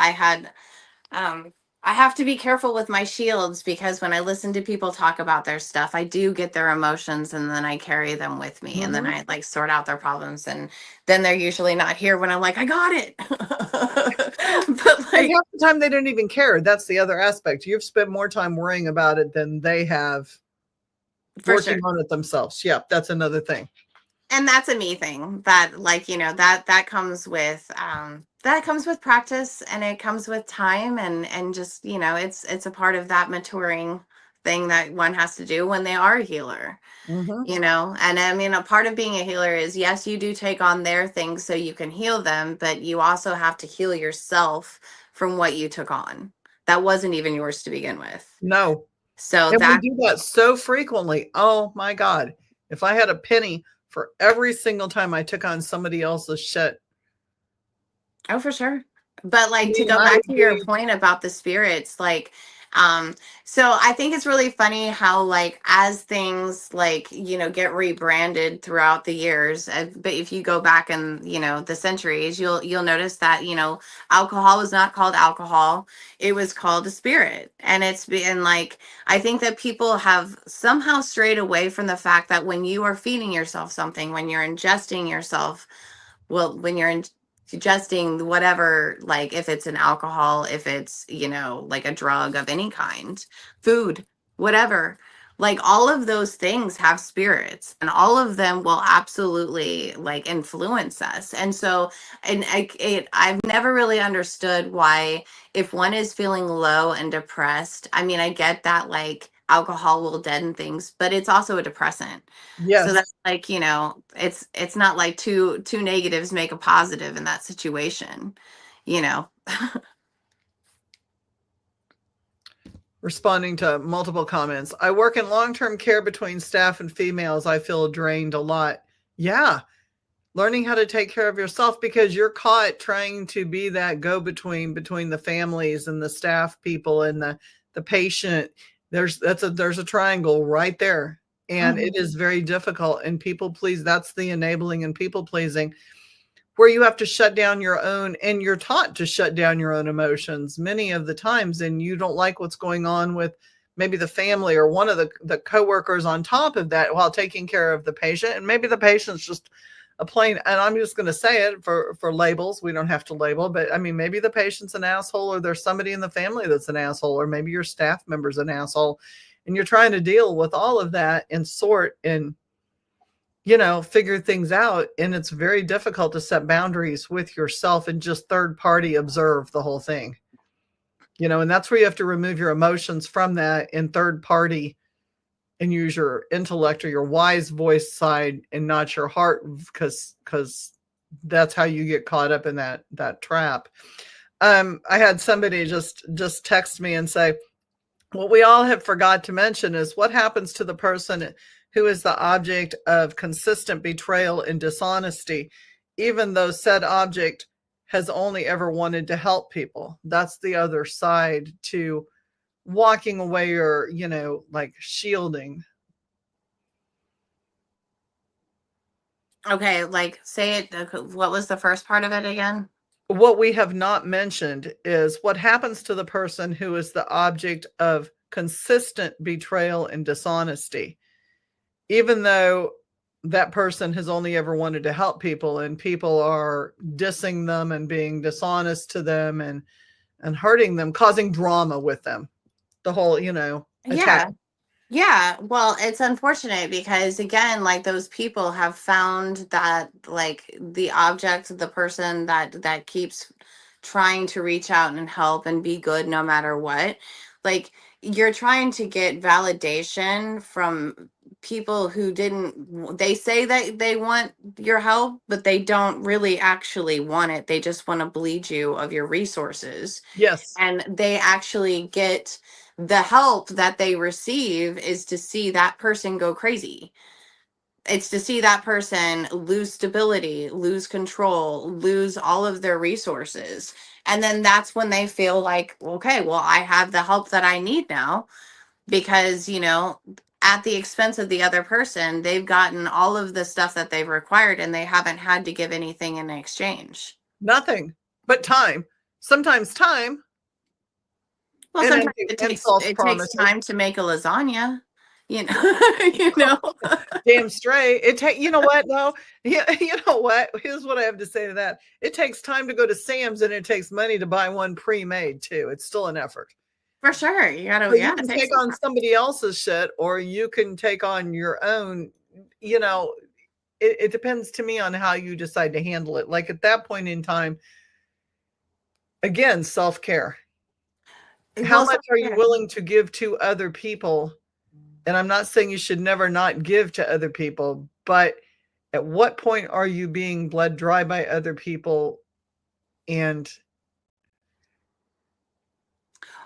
B: Um, I have to be careful with my shields because when I listen to people talk about their stuff, I do get their emotions and then I carry them with me and then
A: Mhm.
B: I like sort out their problems and then they're usually not here when I'm like, I got it. But
A: And
B: like,
A: half the time they don't even care. That's the other aspect. You've spent more time worrying about it than they have
B: for
A: working
B: sure.
A: on it themselves. Yeah, that's another thing.
B: And that's a me thing that like, you know, that comes with practice and it comes with time and just, you know, it's a part of that maturing thing that one has to do when they are a healer.
A: Mhm.
B: You know, and I mean, a part of being a healer is yes, you do take on their things so you can heal them, but you also have to heal yourself from what you took on that wasn't even yours to begin with.
A: No.
B: So
A: And we
B: that,
A: do that so frequently. Oh my God. If I had a penny for every single time I took on somebody else's shit,
B: oh, for sure. But
A: I
B: like to
A: mean,
B: go
A: I
B: back
A: would
B: to your
A: be,
B: point about the spirits, like, so I think it's really funny how like as things like, you know, get rebranded throughout the years, but if you go back and, you know, the centuries, you'll notice that, you know, alcohol was not called alcohol. It was called a spirit. And it's been like, I think that people have somehow strayed away from the fact that when you are feeding yourself something, when you're ingesting yourself, well, when you're ingesting whatever, like if it's an alcohol, if it's, you know, like a drug of any kind, food, whatever, like all of those things have spirits and all of them will absolutely like influence us. And so, and I've never really understood why if one is feeling low and depressed, I mean, I get that like alcohol will deaden things, but it's also a depressant. So
A: yes.
B: that's like, you know, it's not like two negatives make a positive in that situation, you know.
A: responding to multiple comments. I work in long-term care between staff and females. I feel drained a lot. Yeah. Learning how to take care of yourself, because you're caught trying to be that go-between between the families and the staff people and the patient. There's a triangle right there. And it is very difficult. And people please, that's the enabling and people pleasing, where you have to shut down your own, and you're taught to shut down your own emotions many of the times. And you don't like what's going on with maybe the family or one of the coworkers on top of that while taking care of the patient. And maybe the patient's just a plain, and I'm just going to say it for labels. We don't have to label, but I mean, maybe the patient's an asshole, or there's somebody in the family that's an asshole, or maybe your staff member's an asshole, and you're trying to deal with all of that and sort and, figure things out. And it's very difficult to set boundaries with yourself and just third party observe the whole thing, and that's where you have to remove your emotions from that and third party and use your intellect or your wise voice side and not your heart, because that's how you get caught up in that trap. I had somebody just text me and say, what we all have forgot to mention is what happens to the person who is the object of consistent betrayal and dishonesty, even though said object has only ever wanted to help people. That's the other side to walking away, or, like shielding.
B: Okay, like say it. What was the first part of it again?
A: What we have not mentioned is what happens to the person who is the object of consistent betrayal and dishonesty, even though that person has only ever wanted to help people, and people are dissing them and being dishonest to them and hurting them, causing drama with them. The whole, attack.
B: Yeah, well, it's unfortunate because again, like those people have found that like the object, the person that keeps trying to reach out and help and be good no matter what. Like you're trying to get validation from people who they say that they want your help, but they don't really actually want it. They just want to bleed you of your resources.
A: Yes.
B: And they actually get the help that they receive is to see that person go crazy. It's to see that person lose stability, lose control, lose all of their resources. And then that's when they feel like, okay, well, I have the help that I need now because, at the expense of the other person, they've gotten all of the stuff that they've required and they haven't had to give anything in exchange.
A: Nothing but time. Sometimes time.
B: Well, sometimes it takes time to make a lasagna,
A: Damn straight. You know what? No, you know what? Here's what I have to say to that. It takes time to go to Sam's, and it takes money to buy one pre-made too. It's still an effort.
B: For sure. You gotta,
A: so you can take on somebody else's shit, or you can take on your own. It depends to me on how you decide to handle it. Like at that point in time, again, self-care. How much are you willing to give to other people? And I'm not saying you should never not give to other people, but at what point are you being bled dry by other people? And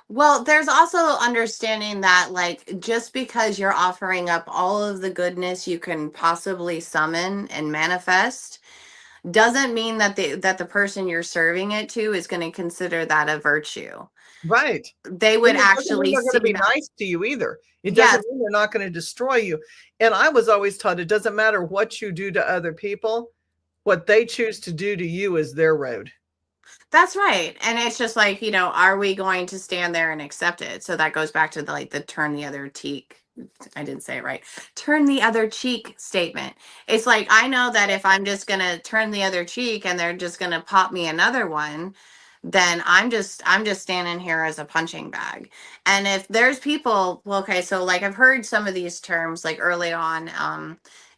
B: well, there's also understanding that like just because you're offering up all of the goodness you can possibly summon and manifest doesn't mean that the person you're serving it to is going to consider that a virtue.
A: Right.
B: They would actually
A: they're going to be nice to you either. It doesn't mean they're not going to destroy you. And I was always taught it doesn't matter what you do to other people. What they choose to do to you is their road.
B: That's right. And it's just like, are we going to stand there and accept it? So that goes back to the turn the other cheek. I didn't say it right. Turn the other cheek statement. It's like, I know that if I'm just going to turn the other cheek and they're just going to pop me another one, then I'm just standing here as a punching bag. And if there's people, well, okay, so like I've heard some of these terms like early on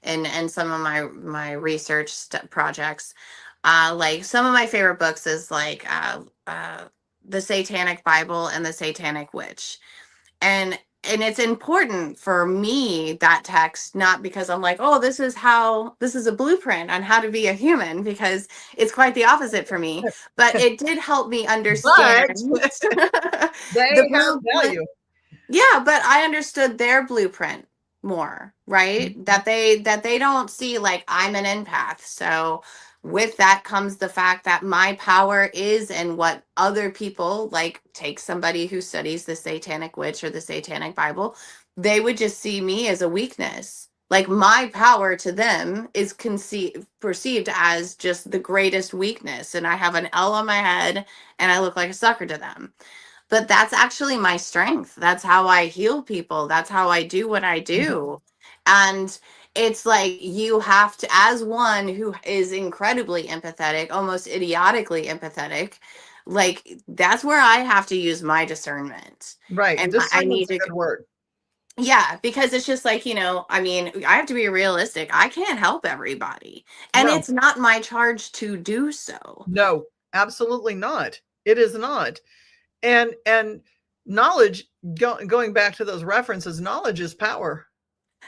B: in some of my research projects. Like some of my favorite books is like the Satanic Bible and the Satanic Witch. And it's important for me, that text, not because I'm like, oh, this is a blueprint on how to be a human, because it's quite the opposite for me. But it did help me understand
A: they have value.
B: Yeah, but I understood their blueprint more, right?
A: Mhm.
B: That they don't see like I'm an empath. So with that comes the fact that my power is in what other people, like take somebody who studies the Satanic Witch or the Satanic Bible, they would just see me as a weakness. Like my power to them is conceived perceived as just the greatest weakness, and I have an L on my head and I look like a sucker to them, but that's actually my strength. That's how I heal people. That's how I do what I do. And it's like you have to, as one who is incredibly empathetic, almost idiotically empathetic, like that's where I have to use my discernment.
A: Right.
B: And I need
A: Discernment's a
B: to,
A: good word.
B: yeah, because it's just like, I mean, I have to be realistic. I can't help everybody. And
A: No,
B: it's not my charge to do so.
A: no, absolutely not. It is not. And knowledge, going back to those references, knowledge is power.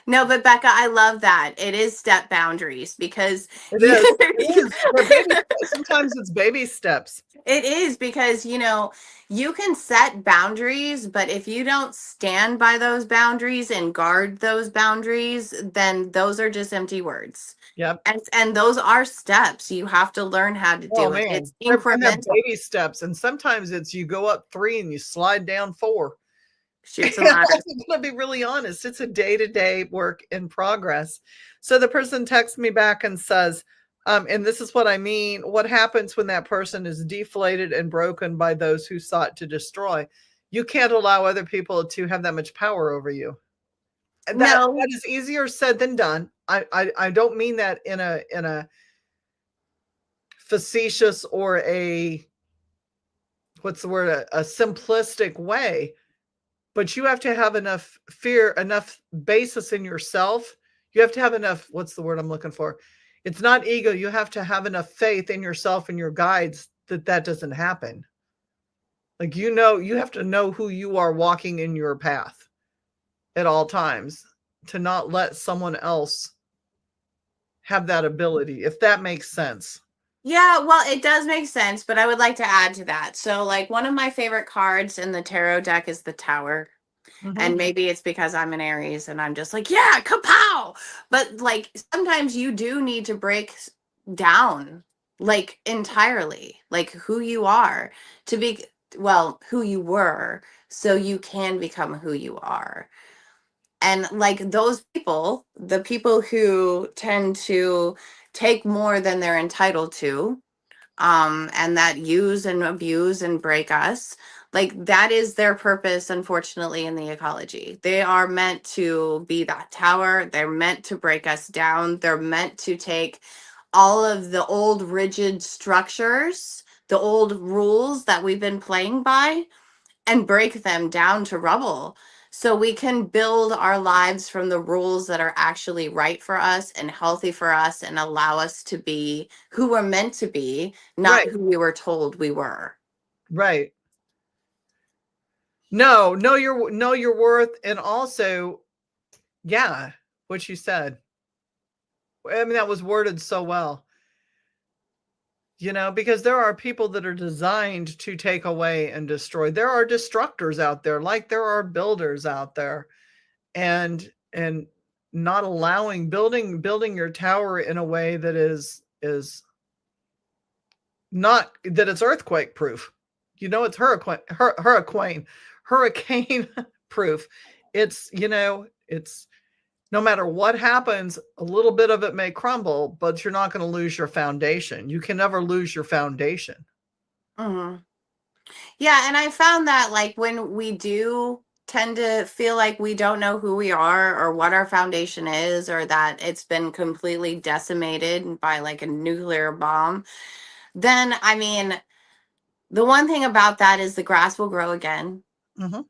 B: No, but Becca, I love that. It is step boundaries because
A: It
B: you,
A: is. It is. They're baby. Sometimes it's baby steps.
B: it is because you can set boundaries, but if you don't stand by those boundaries and guard those boundaries, then those are just empty words.
A: Yep.
B: And those are steps. You have to learn how to
A: Oh
B: do it.
A: man,
B: It's
A: they're
B: incremental.
A: baby steps, and sometimes it's you go up 3 and you slide down 4.
B: Shoots and
A: I'm
B: ladders.
A: going to be really honest. It's a day-to-day work in progress. So the person texts me back and says, and this is what I mean. What happens when that person is deflated and broken by those who sought to destroy? You can't allow other people to have that much power over you. And that
B: No.
A: is easier said than done. I don't mean that in a facetious or a what's the word, a simplistic way. But you have to have enough fear, enough basis in yourself. You have to have enough, what's the word I'm looking for? It's not ego. You have to have enough faith in yourself and your guides that doesn't happen. Like, you have to know who you are walking in your path at all times, to not let someone else have that ability, if that makes sense.
B: Yeah, well, it does make sense, but I would like to add to that. So, like, one of my favorite cards in the tarot deck is the Tower.
A: Mm-hmm.
B: And maybe it's because I'm an Aries and I'm just like, yeah, kapow. But like sometimes you do need to break down like entirely, like who you are to be, well, who you were, so you can become who you are. And like those people, the people who tend to take more than they're entitled to, and that use and abuse and break us, like that is their purpose, unfortunately, in the ecology. They are meant to be that tower. They're meant to break us down. They're meant to take all of the old rigid structures, the old rules that we've been playing by, and break them down to rubble so we can build our lives from the rules that are actually right for us and healthy for us and allow us to be who we're meant to be, not
A: Right,
B: who we were told we were.
A: right. No, know your worth, and also, yeah, what you said. I mean, that was worded so well. Because there are people that are designed to take away and destroy. There are destructors out there, like there are builders out there, and not allowing building your tower in a way that is not that it's earthquake proof. It's hurricane proof. It's no matter what happens, a little bit of it may crumble, but you're not going to lose your foundation. You can never lose your foundation.
B: Hmm. Yeah, and I found that like when we do tend to feel like we don't know who we are or what our foundation is, or that it's been completely decimated by like a nuclear bomb, then I mean, the one thing about that is the grass will grow again,
A: Mm-hmm,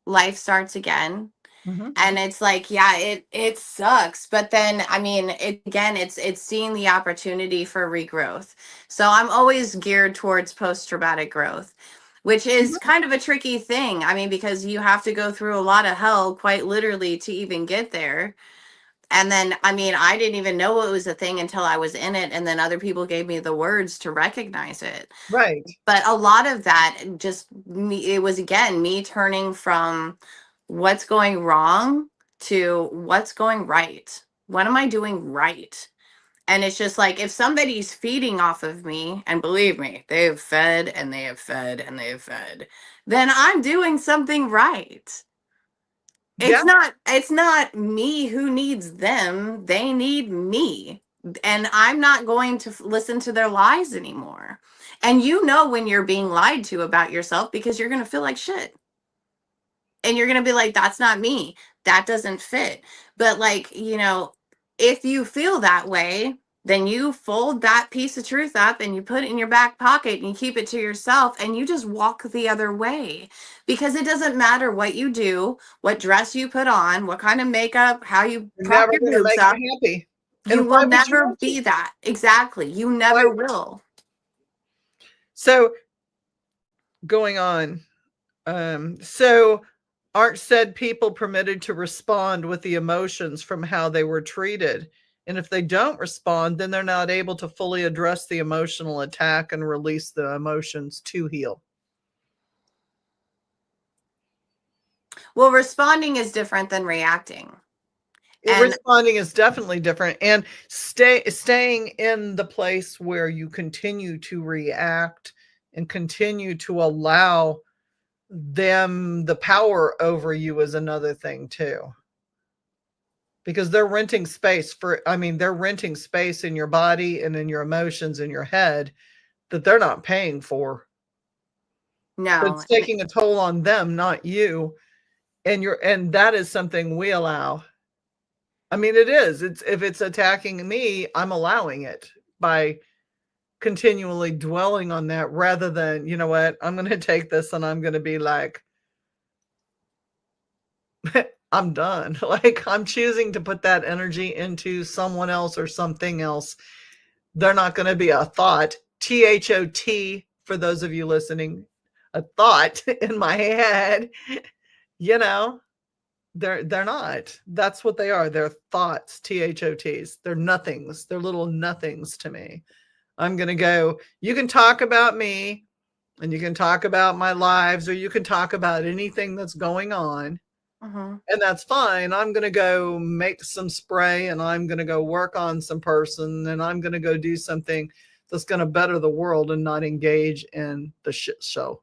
B: life starts again.
A: mm-hmm.
B: And it's like, yeah, it sucks, but then I mean, it's seeing the opportunity for regrowth. So I'm always geared towards post traumatic growth, which is kind of a tricky thing. I mean, because you have to go through a lot of hell quite literally to even get there. And then, I mean, I didn't even know it was a thing until I was in it, and then other people gave me the words to recognize it.
A: Right.
B: But a lot of that just it was again me turning from what's going wrong to what's going right. What am I doing right? And it's just like, if somebody's feeding off of me, and believe me, they have fed and they have fed and they have fed, then I'm doing something right.
A: Yeah.
B: It's not me who needs them. They need me. And I'm not going to listen to their lies anymore. And you know when you're being lied to about yourself, because you're going to feel like shit. And you're going to be like, that's not me. That doesn't fit. But like, if you feel that way, then you fold that piece of truth up and you put it in your back pocket and you keep it to yourself and you just walk the other way, because it doesn't matter what you do, what dress you put on, what kind of makeup, how you
A: You're
B: prop
A: never
B: your
A: going to
B: boobs
A: make
B: up.
A: them happy.
B: You
A: And why
B: will
A: would you
B: never
A: want to?
B: be that. Exactly. You never will.
A: So going on. So aren't said people permitted to respond with the emotions from how they were treated? And if they don't respond, then they're not able to fully address the emotional attack and release the emotions to heal.
B: Well, responding is different than reacting. And
A: Responding is definitely different. And staying in the place where you continue to react and continue to allow them the power over you is another thing too, because they're renting space they're renting space in your body and in your emotions in your head that they're not paying for.
B: no.
A: It's taking a toll on them, not you. And that is something we allow. It is. If it's attacking me, I'm allowing it by continually dwelling on that, rather than, you know what, I'm going to take this and I'm going to be like, I'm done. Like, I'm choosing to put that energy into someone else or something else. They're not going to be a thought, THOT, for those of you listening, a thought in my head. They're not. That's what they are. They're thoughts, THOTs. They're nothings. They're little nothings to me. I'm going to go, you can talk about me and you can talk about my lives, or you can talk about anything that's going on.
B: Mm-hmm.
A: And that's fine. I'm going to go make some spray and I'm going to go work on some person and I'm going to go do something that's going to better the world and not engage in the shit show.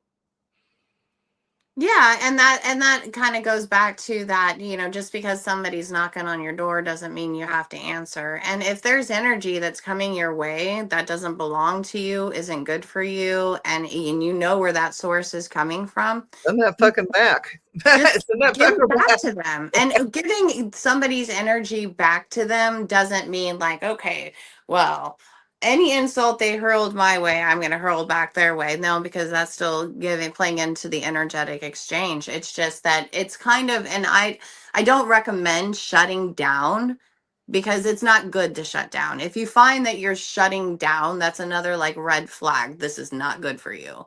B: Yeah, and that kind of goes back to that, just because somebody's knocking on your door doesn't mean you have to answer. And if there's energy that's coming your way that doesn't belong to you, isn't good for you, and you know where that source is coming from,
A: Send that fucking back.
B: just
A: Send that
B: give it
A: fucker
B: back to them. And giving somebody's energy back to them doesn't mean like, okay, well, any insult they hurled my way, I'm going to hurl back their way. No, because that's still playing into the energetic exchange. It's just that it's kind of, and I don't recommend shutting down, because it's not good to shut down. If you find that you're shutting down, that's another like red flag. This is not good for you.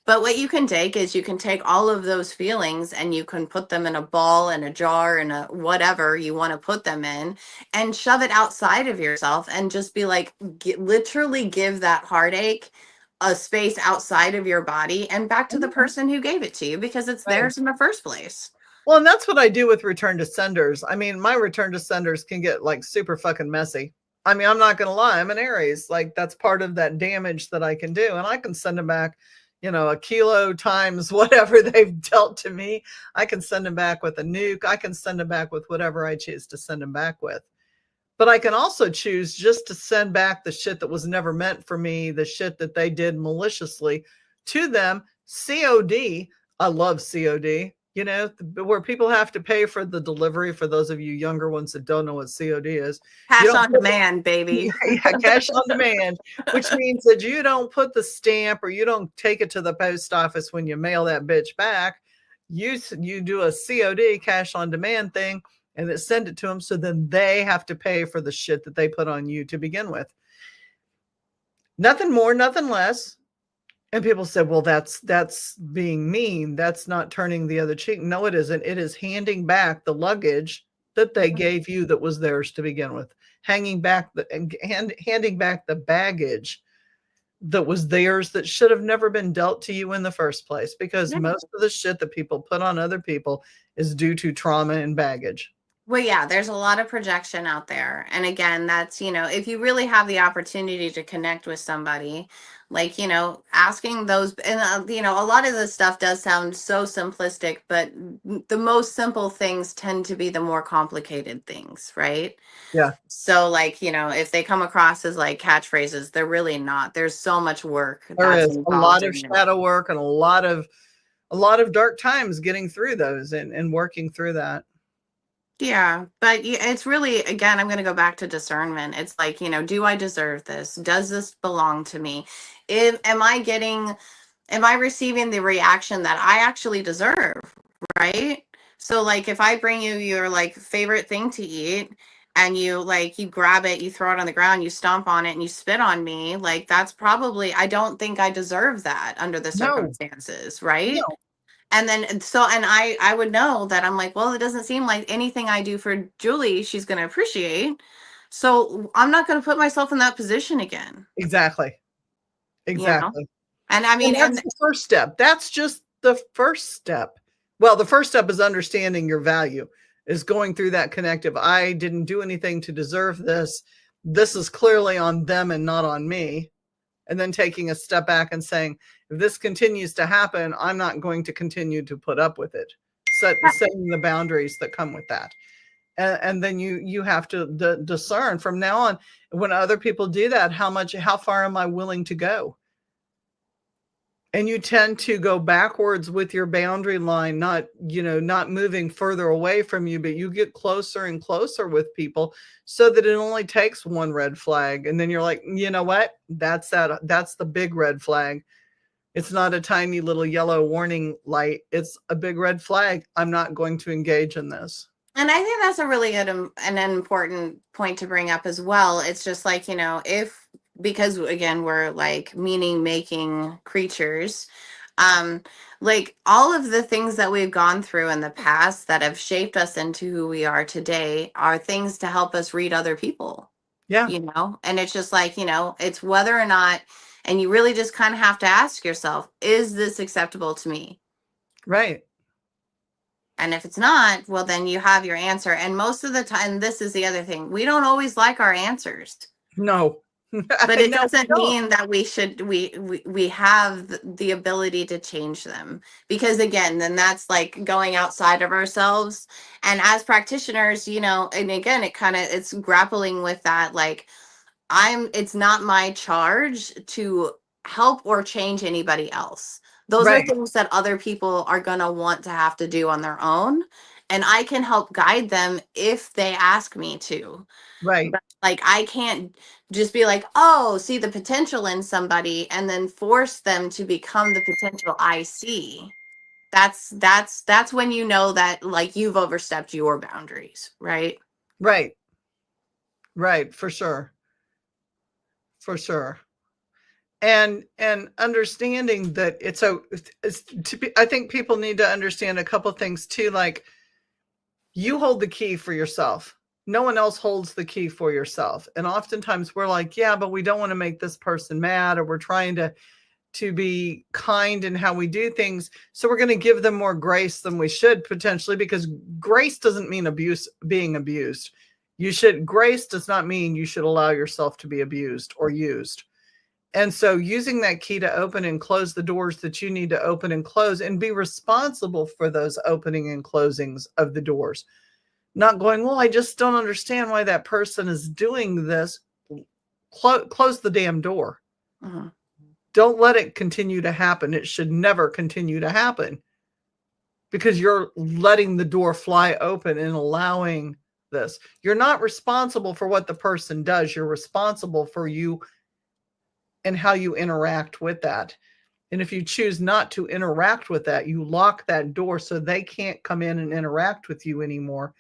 B: But what you can take is you can take all of those feelings and you can put them in a ball, in a jar, in a whatever you want to put them in, and shove it outside of yourself and just be like, literally give that heartache a space outside of your body and back to the person who gave it to you, because it's theirs in the first place.
A: Well, and that's what I do with return to senders. My return to senders can get like super fucking messy. I'm not going to lie. I'm an Aries. Like, that's part of that damage that I can do. And I can send them back, a kilo times whatever they've dealt to me. I can send them back with a nuke. I can send them back with whatever I choose to send them back with. But I can also choose just to send back the shit that was never meant for me, the shit that they did maliciously to them. COD. I love COD. Where people have to pay for the delivery. For those of you younger ones that don't know what COD is,
B: Cash on demand, baby.
A: Yeah, cash on demand, which means that you don't put the stamp or you don't take it to the post office when you mail that bitch back. You do a COD, cash on demand thing, and then send it to them. So then they have to pay for the shit that they put on you to begin with. Nothing more, nothing less. And people said, well, that's being mean. That's not turning the other cheek. No, it isn't. It is handing back the luggage that they gave you that was theirs to begin with. Handing back the baggage that was theirs that should have never been dealt to you in the first place, because
B: Yeah.
A: most of the shit that people put on other people is due to trauma and baggage.
B: Well, yeah, there's a lot of projection out there. And again, that's, if you really have the opportunity to connect with somebody, like, asking those, and, a lot of this stuff does sound so simplistic, but the most simple things tend to be the more complicated things, right?
A: Yeah.
B: So, like, if they come across as like catchphrases, they're really not. There's so much work
A: There
B: that's
A: is a lot
B: involved
A: of
B: in it.
A: shadow work and a lot of dark times getting through those and working through that.
B: Yeah, but it's really, again, I'm going to go back to discernment. It's like, do I deserve this? Does this belong to me? Am I receiving the reaction that I actually deserve? Right? So like if I bring you your like favorite thing to eat and you grab it, you throw it on the ground, you stomp on it and you spit on me, like that's probably, I don't think I deserve that under the
A: No,
B: circumstances, right?
A: no,
B: And then I would know that I'm like, well, it doesn't seem like anything I do for Julie she's going to appreciate. So I'm not going to put myself in that position again.
A: exactly.
B: You know?
A: Exactly.
B: And I mean,
A: And that's the first step. That's just the first step. Well, the first step is understanding your value, is going through that connective. I didn't do anything to deserve this. This is clearly on them and not on me. And then taking a step back and saying, if this continues to happen, I'm not going to continue to put up with it. Setting the boundaries that come with that. And then you have to discern from now on, when other people do that, how far am I willing to go? And you tend to go backwards with your boundary line, not moving further away from you, but you get closer and closer with people so that it only takes one red flag. And then you're like, you know what? That's the big red flag. It's not a tiny little yellow warning light. It's a big red flag. I'm not going to engage in this.
B: and I think that's a really good and an important point to bring up as well. It's just like, because again, we're like meaning making creatures. Like all of the things that we've gone through in the past that have shaped us into who we are today are things to help us read other people.
A: Yeah.
B: And it's just like, it's whether or not, and you really just kind of have to ask yourself, is this acceptable to me?
A: Right.
B: And if it's not, well, then you have your answer. And most of the time, this is the other thing, we don't always like our answers.
A: No.
B: But it doesn't mean that we have the ability to change them, because again, then that's like going outside of ourselves. And as practitioners, and again, it's grappling with that, like it's not my charge to help or change anybody else. Those are
A: Right.
B: things that other people are going to want to have to do on their own. And I can help guide them if they ask me to.
A: Right.
B: But, like, I can't just be like, oh, see the potential in somebody and then force them to become the potential I see. That's when you know that like you've overstepped your boundaries, right?
A: Right. Right. For sure. For sure. And understanding that I think people need to understand a couple things too. Like, you hold the key for yourself. No one else holds the key for yourself. And oftentimes we're like, yeah, but we don't want to make this person mad, or we're trying to be kind in how we do things. So we're going to give them more grace than we should potentially, because grace doesn't mean being abused. Grace does not mean you should allow yourself to be abused or used. And so using that key to open and close the doors that you need to open and close, and be responsible for those opening and closings of the doors. Not going, well, I just don't understand why that person is doing this. Close the damn door.
B: Mm-hmm.
A: Don't let it continue to happen. It should never continue to happen, because you're letting the door fly open and allowing this. You're not responsible for what the person does. You're responsible for you and how you interact with that. And if you choose not to interact with that, you lock that door so they can't come in and interact with you anymore.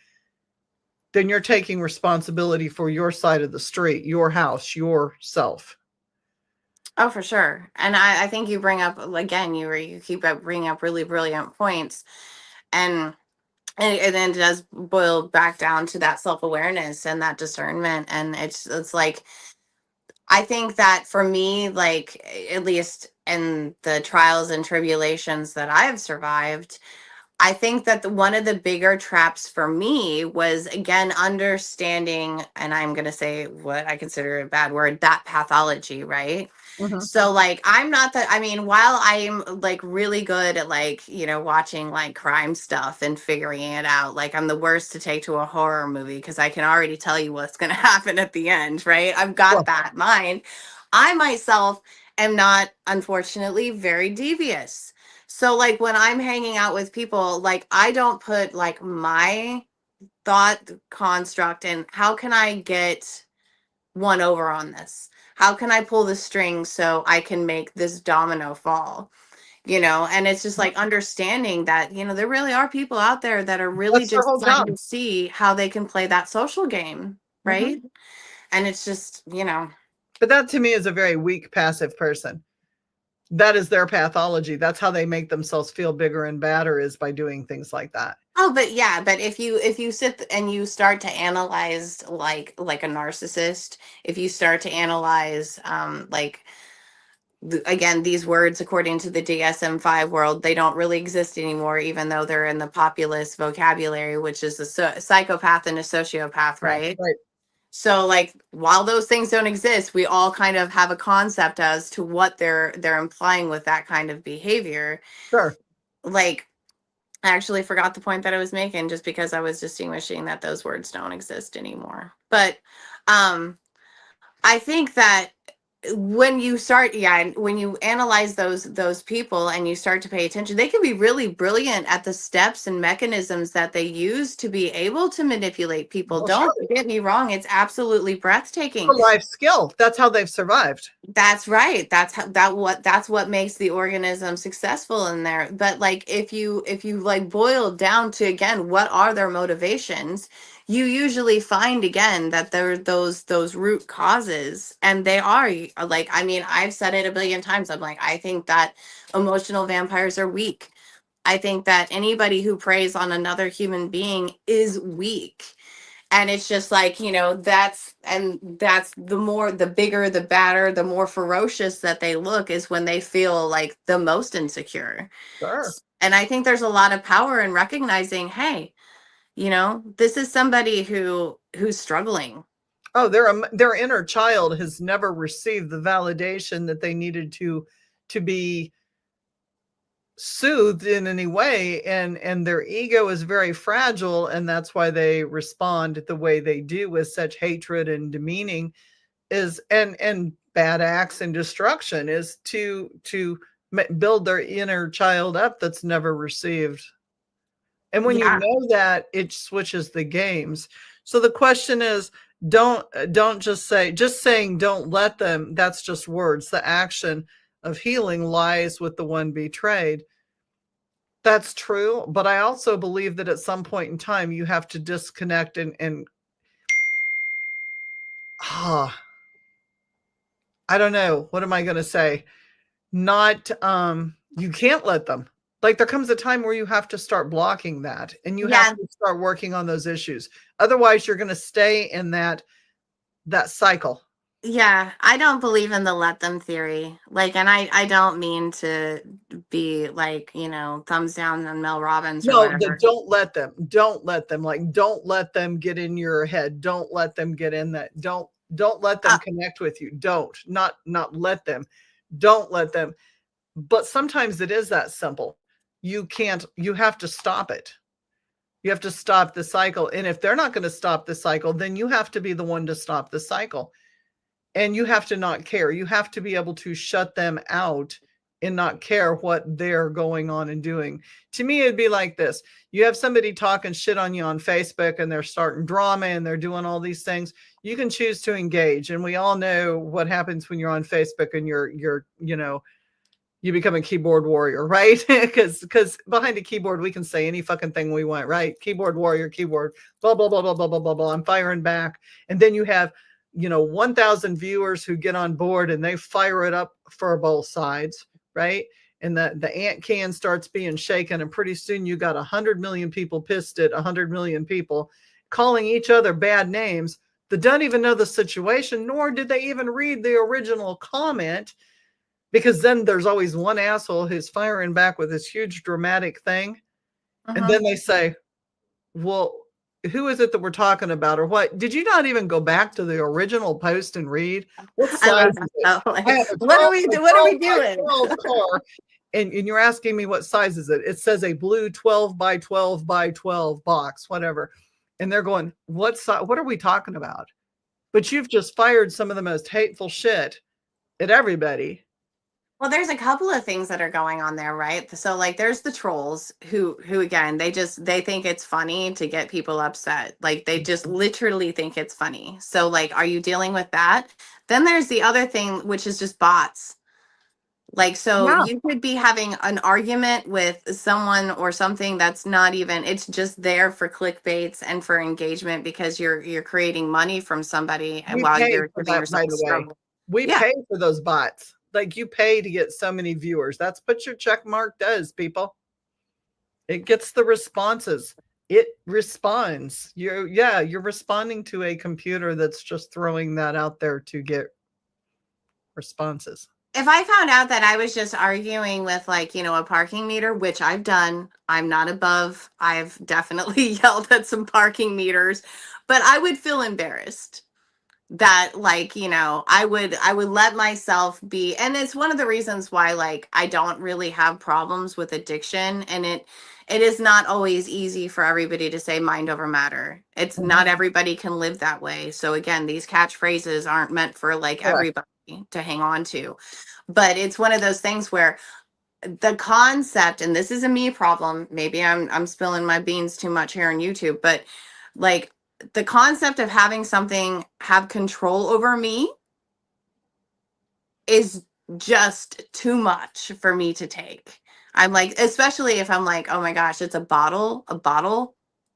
A: Then you're taking responsibility for your side of the street, your house, yourself.
B: Oh, for sure. And I think you bring up, again, you keep bringing up really brilliant points. And then it does boil back down to that self-awareness and that discernment. And it's like, I think that for me, like, at least in the trials and tribulations that I've survived, I think that one of the bigger traps for me was, again, understanding, and I'm going to say what I consider a bad word, that pathology, right?
A: Mhm.
B: So, like, I'm not that, I mean, while I'm like really good at, like, watching like crime stuff and figuring it out, like, I'm the worst to take to a horror movie because I can already tell you what's going to happen at the end, right? I've got
A: Sure.
B: that mind. I myself am not, unfortunately, very devious. So, like, when I'm hanging out with people, like, I don't put like my thought construct in how can I get one over on this? How can I pull the string so I can make this domino fall? And it's just like understanding that, there really are people out there that are really
A: That's their
B: just
A: whole
B: trying
A: job.
B: to see how they can play that social game,
A: Mhm.
B: right? And it's just,
A: But that to me is a very weak, passive person. That is their pathology. That's how they make themselves feel bigger and badder, is by doing things like that.
B: oh, but yeah, but if you sit and you start to analyze like a narcissist, if you start to analyze like again, these words, according to the DSM-5 world, they don't really exist anymore, even though they're in the populist vocabulary, which is a psychopath and a sociopath,
A: Right.
B: right?
A: Right.
B: So, like, while those things don't exist, we all kind of have a concept as to what they're implying with that kind of behavior.
A: Sure.
B: Like, I actually forgot the point that I was making just because I was distinguishing that those words don't exist anymore. But I think that when you start, yeah, when you analyze those people and you start to pay attention, they can be really brilliant at the steps and mechanisms that they use to be able to manipulate people.
A: Well, sure.
B: Don't get me wrong, it's absolutely breathtaking.
A: It's a life skill. That's how they've survived.
B: That's right. That's what makes the organism successful in there. But like if you like boil down to, again, what are their motivations, you usually find again that there are those root causes, and they are like, I mean, I've said it a billion times. I'm like, I think that emotional vampires are weak. I think that anybody who preys on another human being is weak. And it's just like, that's the bigger, the badder, the more ferocious that they look is when they feel like the most insecure.
A: Sure.
B: And I think there's a lot of power in recognizing, hey, this is somebody who's struggling.
A: Oh, their inner child has never received the validation that they needed to be soothed in any way, and their ego is very fragile, and that's why they respond the way they do with such hatred and demeaning, is and bad acts and destruction, is to build their inner child up that's never received. And when you
B: Yeah.
A: know that, it switches the games. So the question is, don't just saying don't let them, that's just words. The action of healing lies with the one betrayed. That's true, but I also believe that at some point in time you have to disconnect and I don't know, what am I going to say? Not you can't let them. Like, there comes a time where you have to start blocking that, and you have
B: Yeah.
A: to start working on those issues. Otherwise, you're going to stay in that cycle.
B: Yeah, I don't believe in the let them theory. Like, and I don't mean to be like, thumbs down on Mel Robbins or
A: No,
B: whatever.
A: don't let them. Don't let them. Like, don't let them get in your head. Don't let them get in that. Don't let them connect with you. Don't. Not let them. Don't let them. But sometimes it is that simple. You have to stop it. You have to stop the cycle. And if they're not going to stop the cycle, then you have to be the one to stop the cycle. And you have to not care. You have to be able to shut them out and not care what they're going on and doing. To me, it'd be like this. You have somebody talking shit on you on Facebook, and they're starting drama and they're doing all these things. You can choose to engage. And we all know what happens when you're on Facebook and you become a keyboard warrior, right? Because behind a keyboard, we can say any fucking thing we want, right? Keyboard warrior, keyboard, blah, blah, blah, blah, blah, blah, blah, blah. I'm firing back. And then you have 1,000 viewers who get on board and they fire it up for both sides, right? And the ant can starts being shaken, and pretty soon you got 100 million people pissed at 100 million people calling each other bad names that don't even know the situation, nor did they even read the original comment, because then there's always one asshole who's firing back with this huge dramatic thing. And then they say, well, who is it that we're talking about, or what? Did you not even go back to the original post and read? What size is it?
B: What are we doing?
A: Car, and you're asking me what size is it? It says a blue 12 by 12 by 12 box, whatever. And they're going, what are we talking about? But you've just fired some of the most hateful shit at everybody.
B: Well, there's a couple of things that are going on there, right? So like there's the trolls who again, they think it's funny to get people upset. Like they just literally think it's funny. So like, are you dealing with that? Then there's the other thing, which is just bots. Like, so you could be having an argument with someone or something that's not even, it's just there for clickbaits and for engagement because you're creating money from somebody while you're giving yourself a struggle.
A: We pay for those bots. Like you pay to get so many viewers. That's what your check mark does, people. It gets the responses. It responds. You're responding to a computer that's just throwing that out there to get responses.
B: If I found out that I was just arguing with like, a parking meter, which I've done, I'm not above. I've definitely yelled at some parking meters, but I would feel embarrassed that like, I would let myself be. And it's one of the reasons why like I don't really have problems with addiction. And it is not always easy for everybody to say mind over matter. It's not everybody can live that way. So again, these catchphrases aren't meant for like everybody to hang on to. But it's one of those things where the concept, and this is a me problem, maybe I'm spilling my beans too much here on YouTube, but like the concept of having something have control over me is just too much for me to take. I'm like, especially if I'm like, oh my gosh, it's a bottle,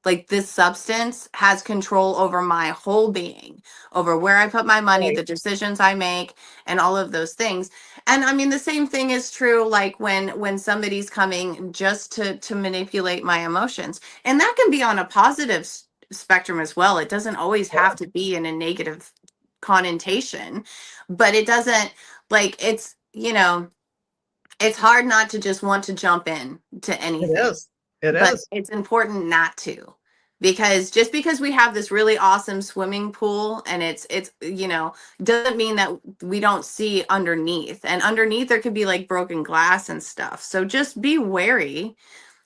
B: like this substance has control over my whole being, over where I put my money, the decisions I make, and all of those things. And I mean, the same thing is true like when somebody's coming just to manipulate my emotions. And that can be on a positive spectrum as well. It doesn't always have to be in a negative connotation, but it doesn't, like, it's, it's hard not to just want to jump in to anything.
A: It is.
B: It's important not to, because just because we have this really awesome swimming pool and it's doesn't mean that we don't see underneath, and underneath there could be like broken glass and stuff. So just be wary.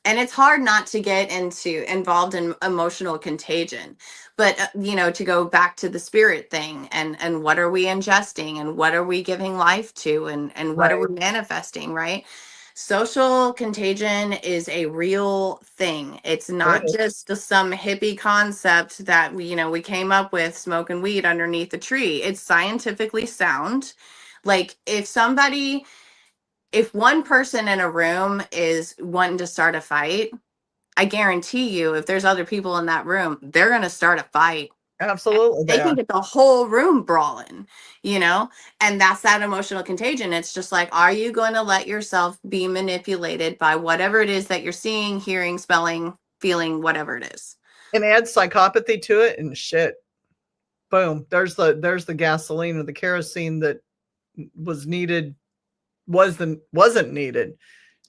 B: And it's hard not to get involved in emotional contagion. But, to go back to the spirit thing and what are we ingesting and what are we giving life to and what are we manifesting, right? Social contagion is a real thing. It's not just some hippie concept that we came up with smoking weed underneath a tree. It's scientifically sound. Like if one person in a room is wanting to start a fight, I guarantee you, if there's other people in that room, they're going to start a fight.
A: Absolutely.
B: They can get the whole room brawling, and that's that emotional contagion. It's just like, are you going to let yourself be manipulated by whatever it is that you're seeing, hearing, smelling, feeling, whatever it is?
A: And add psychopathy to it and shit. Boom. There's the gasoline or the kerosene that was needed. Wasn't needed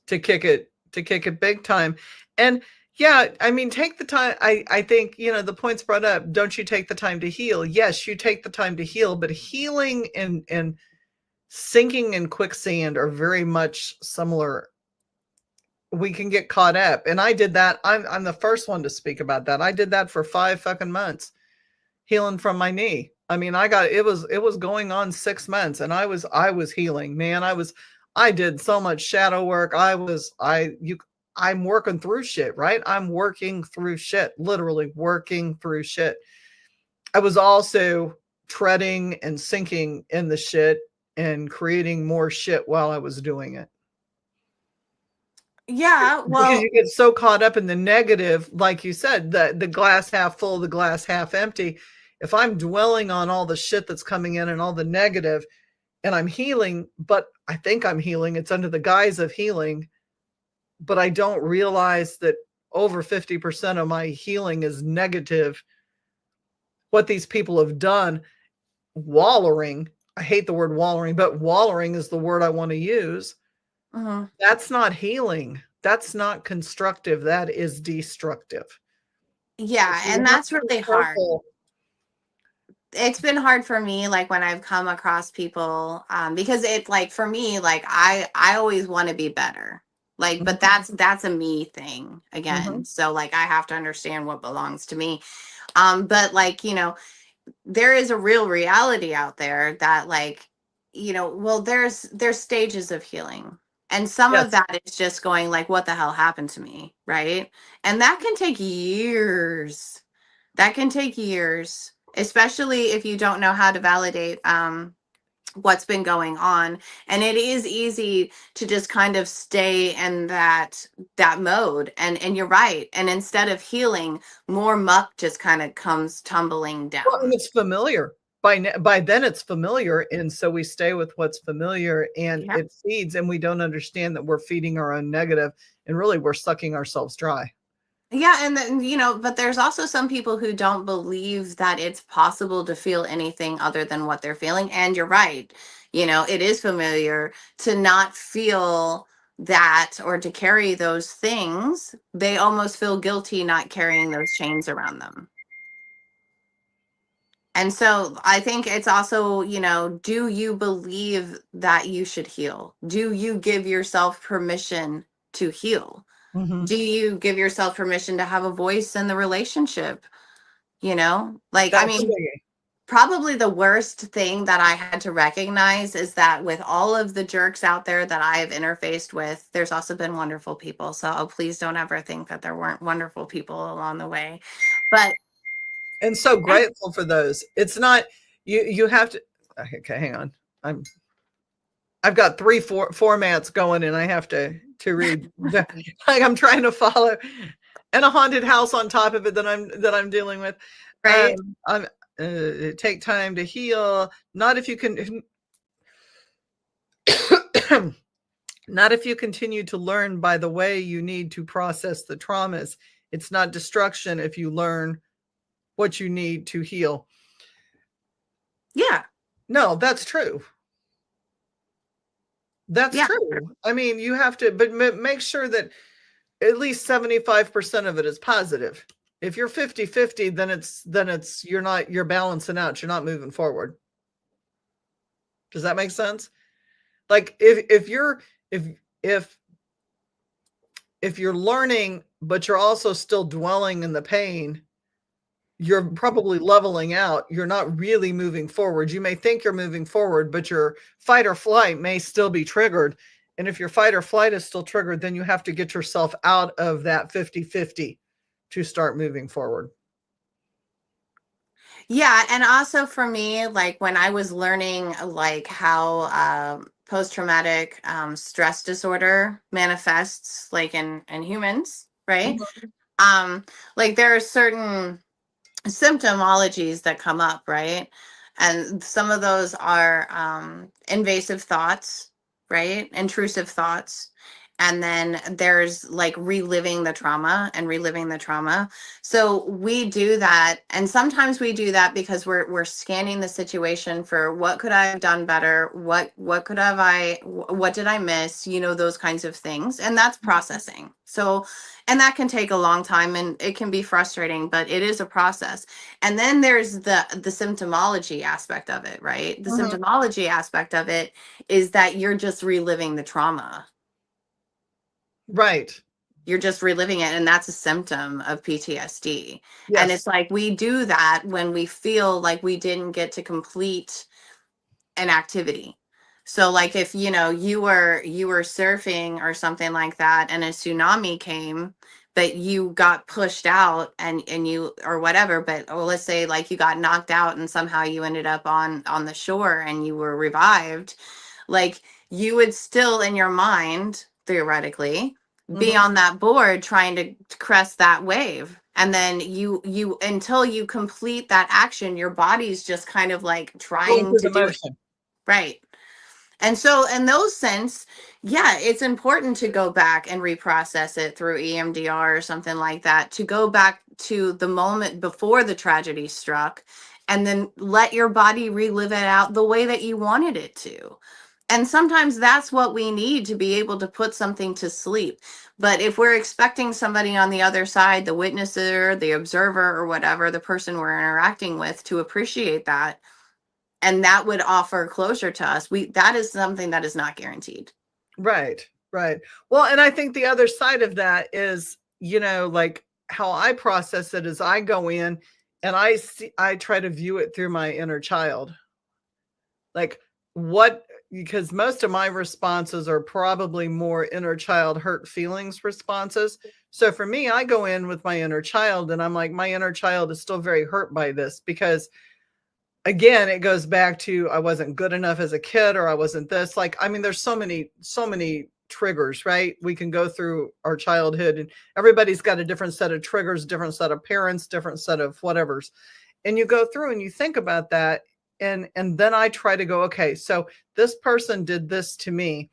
A: to kick it big time. And yeah, I mean, take the time. I think, the points brought up, don't you take the time to heal? Yes, you take the time to heal, but healing and sinking in quicksand are very much similar. We can get caught up. And I did that. I'm the first one to speak about that. I did that for 5 fucking months, healing from my knee. I mean, it was going on 6 months and I was healing, man. I did so much shadow work. I'm working through shit, right? I'm working through shit, literally working through shit. I was also treading and sinking in the shit and creating more shit while I was doing it.
B: Yeah, well,
A: because you get so caught up in the negative, like you said, the glass half full, the glass half empty. If I'm dwelling on all the shit that's coming in and all the negative, and I'm healing, but I think I'm healing, it's under the guise of healing, but I don't realize that over 50% of my healing is negative. what these people have done, wallowing. I hate the word wallowing, but wallowing is the word I want to use. That's not healing. That's not constructive. That is destructive.
B: Yeah, and that's really hard. It's been hard for me, like when I've come across people, because it's like for me, like I always want to be better. Like, but that's a me thing again. So like I have to understand what belongs to me. But like, you know, there is a real reality out there that like, you know, well, there's stages of healing. And some of that is just going like, what the hell happened to me? Right. And that can take years. That can take years, especially if you don't know how to validate what's been going on. And it is easy to just kind of stay in that mode. And you're right. And instead of healing, more muck just kind of comes tumbling down.
A: Well, and it's familiar. By then it's familiar, and so we stay with what's familiar, and it feeds, and we don't understand that we're feeding our own negative, and really we're sucking ourselves dry.
B: Yeah, and then, you know, but there's also some people who don't believe that it's possible to feel anything other than what they're feeling. And you're right. You know, it is familiar to not feel that or to carry those things. They almost feel guilty not carrying those chains around them. And so I think it's also, you know, do you believe that you should heal? Do you give yourself permission to heal? Do you give yourself permission to have a voice in the relationship? You know, like, I mean, probably the worst thing that I had to recognize is that with all of the jerks out there that I've interfaced with, there's also been wonderful people. So please don't ever think that there weren't wonderful people along the way. But
A: and so grateful for those. It's not you have to. Okay, hang on. I've got 3 formats going, and I have to read. Like I'm trying to follow, and a haunted house on top of it that I'm dealing with.
B: Right.
A: Take time to heal. Not if you can. Not if you continue to learn by the way you need to process the traumas. It's not destruction if you learn what you need to heal.
B: Yeah.
A: No, that's true. That's true. I mean, you have to, but make sure that at least 75% of it is positive. If you're 50-50, then it's you're balancing out. You're not moving forward. Does that make sense? Like if you're learning, but you're also still dwelling in the pain, you're probably leveling out. You're not really moving forward. You may think you're moving forward, but your fight or flight may still be triggered. And if your fight or flight is still triggered, then you have to get yourself out of that 50-50 to start moving forward.
B: Yeah. And also for me, like when I was learning like how post-traumatic stress disorder manifests like in humans, right? Like there are certain symptomologies that come up, right? And some of those are invasive thoughts, right? Intrusive thoughts. And then there's like reliving the trauma and reliving the trauma. So we do that. And sometimes we do that because we're scanning the situation for what could I have done better? What did I miss? You know, those kinds of things. And that's processing. So, and that can take a long time and it can be frustrating, but it is a process. And then there's the symptomology aspect of it, right? The symptomology aspect of it is that you're just reliving the trauma.
A: Right.
B: You're just reliving it. And that's a symptom of PTSD.
A: Yes.
B: And it's like we do that when we feel like we didn't get to complete an activity. So like if you know you were surfing or something like that and a tsunami came, but you got pushed out and you or whatever, but or let's say like you got knocked out and somehow you ended up on the shore and you were revived, like you would still in your mind theoretically be on that board trying to crest that wave. And then you until you complete that action, your body's just kind of like trying to do it. Right. And so in those sense, yeah, it's important to go back and reprocess it through EMDR or something like that, to go back to the moment before the tragedy struck and then let your body relive it out the way that you wanted it to. And sometimes that's what we need to be able to put something to sleep. But if we're expecting somebody on the other side, the witnesser, the observer, or whatever, the person we're interacting with, to appreciate that, and that would offer closure to us, that is something that is not guaranteed.
A: Right. Well, and I think the other side of that is, like how I process it is I go in and I try to view it through my inner child. Like because most of my responses are probably more inner child hurt feelings responses. So for me, I go in with my inner child and I'm like, my inner child is still very hurt by this because, again, it goes back to I wasn't good enough as a kid, or I wasn't this. Like, I mean, there's so many triggers, right? We can go through our childhood and everybody's got a different set of triggers, different set of parents, different set of whatevers. And you go through and you think about that. And then I try to go, okay, so this person did this to me.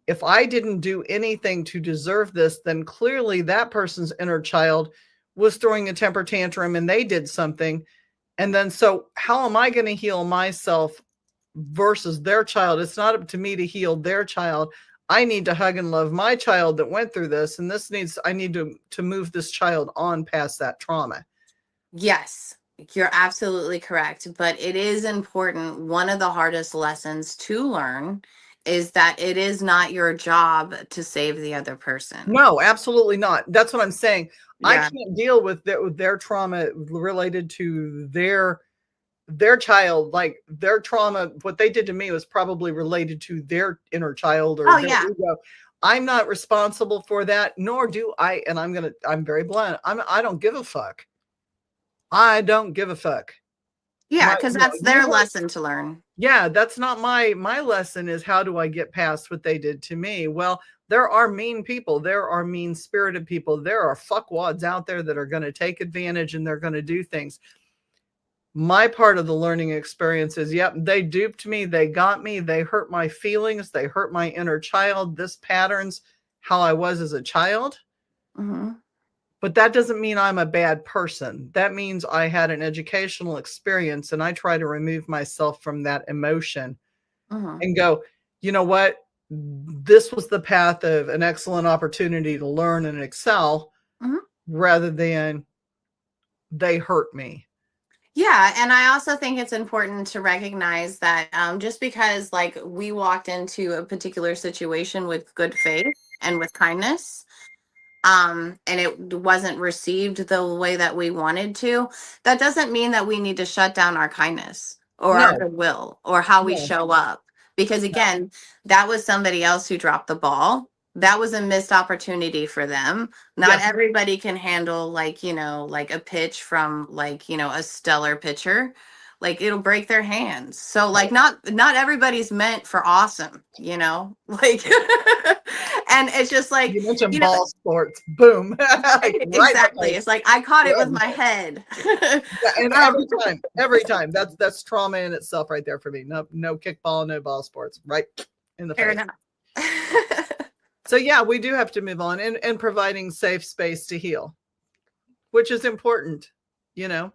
A: If I didn't do anything to deserve this, then clearly that person's inner child was throwing a temper tantrum and they did something. And then, so how am I going to heal myself versus their child? It's not up to me to heal their child. I need to hug and love my child that went through this. And I need to move this child on past that trauma.
B: Yes, you're absolutely correct. But it is important. One of the hardest lessons to learn is that it is not your job to save the other person.
A: No, absolutely not. That's what I'm saying.
B: Yeah.
A: I can't deal with their trauma related to their child. Like their trauma, what they did to me was probably related to their inner child or their ego. I'm not responsible for that, nor do I. And I'm very blunt. I don't give a fuck. I don't give a fuck.
B: Yeah, because that's their lesson to learn.
A: Yeah, that's not my lesson. Is how do I get past what they did to me? Well, there are mean people. There are mean-spirited people. There are fuckwads out there that are going to take advantage and they're going to do things. My part of the learning experience is, yep, they duped me. They got me. They hurt my feelings. They hurt my inner child. This patterns how I was as a child.
B: Mm-hmm.
A: But that doesn't mean I'm a bad person. That means I had an educational experience and I try to remove myself from that emotion and go, you know what? This was the path of an excellent opportunity to learn and excel rather than they hurt me.
B: Yeah. And I also think it's important to recognize that just because like we walked into a particular situation with good faith and with kindness, and it wasn't received the way that we wanted to, that doesn't mean that we need to shut down our kindness or our goodwill or how we show up. Because again, that was somebody else who dropped the ball. That was a missed opportunity for them. Not everybody can handle like a pitch from a stellar pitcher. Like it'll break their hands. So like not everybody's meant for awesome, like and it's just like
A: you mentioned ball sports, boom.
B: Exactly. It's like I caught it with my head.
A: And every time that's trauma in itself right there for me. No kickball, no ball sports, right in the face. So yeah, we do have to move on and providing safe space to heal, which is important,
B: Yeah,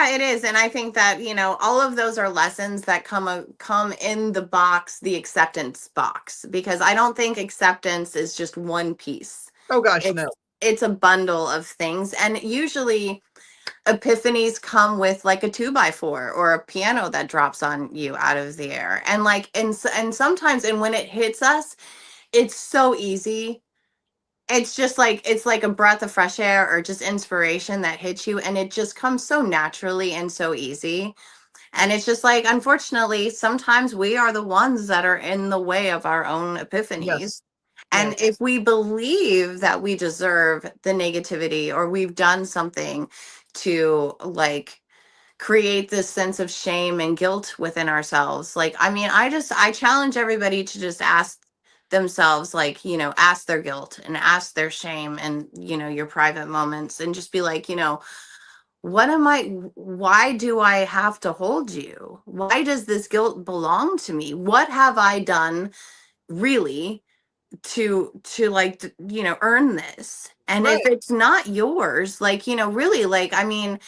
B: it is. And I think that, all of those are lessons that come in the box, the acceptance box, because I don't think acceptance is just one piece.
A: Oh gosh, no.
B: It's a bundle of things. And usually epiphanies come with like a 2x4 or a piano that drops on you out of the air. And and sometimes, and when it hits us, it's so easy. It's just like it's like a breath of fresh air or just inspiration that hits you, and it just comes so naturally and so easy. And it's just like, unfortunately, sometimes we are the ones that are in the way of our own epiphanies. And if we believe that we deserve the negativity or we've done something to like create this sense of shame and guilt within ourselves, like, I mean, I challenge everybody to just ask themselves, like, ask their guilt and ask their shame and, your private moments, and just be like, why do I have to hold you? Why does this guilt belong to me? What have I done really to like earn this? And if
A: Right.
B: it's not yours, like, really, like, I mean,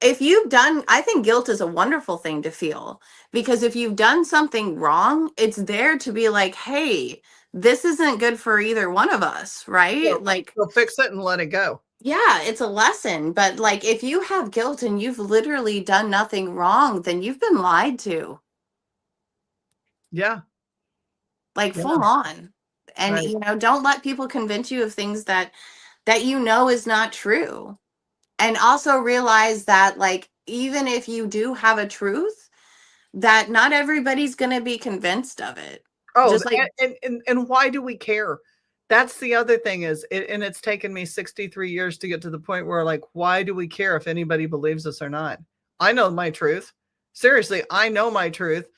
B: if you've done, I think guilt is a wonderful thing to feel, because if you've done something wrong, it's there to be like, hey, this isn't good for either one of us, right?
A: So,
B: Like,
A: so fix it and let it go.
B: yeah, it's a lesson. But like, if you have guilt and you've literally done nothing wrong, then you've been lied to,
A: Yeah.
B: like,
A: Yeah.
B: full on. And
A: Right.
B: don't let people convince you of things that is not true. And also realize that, like, even if you do have a truth, that not everybody's going to be convinced of it.
A: Oh,
B: Just like,
A: and why do we care? That's the other thing is, and it's taken me 63 years to get to the point where, like, why do we care if anybody believes us or not? I know my truth. Seriously, I know my truth.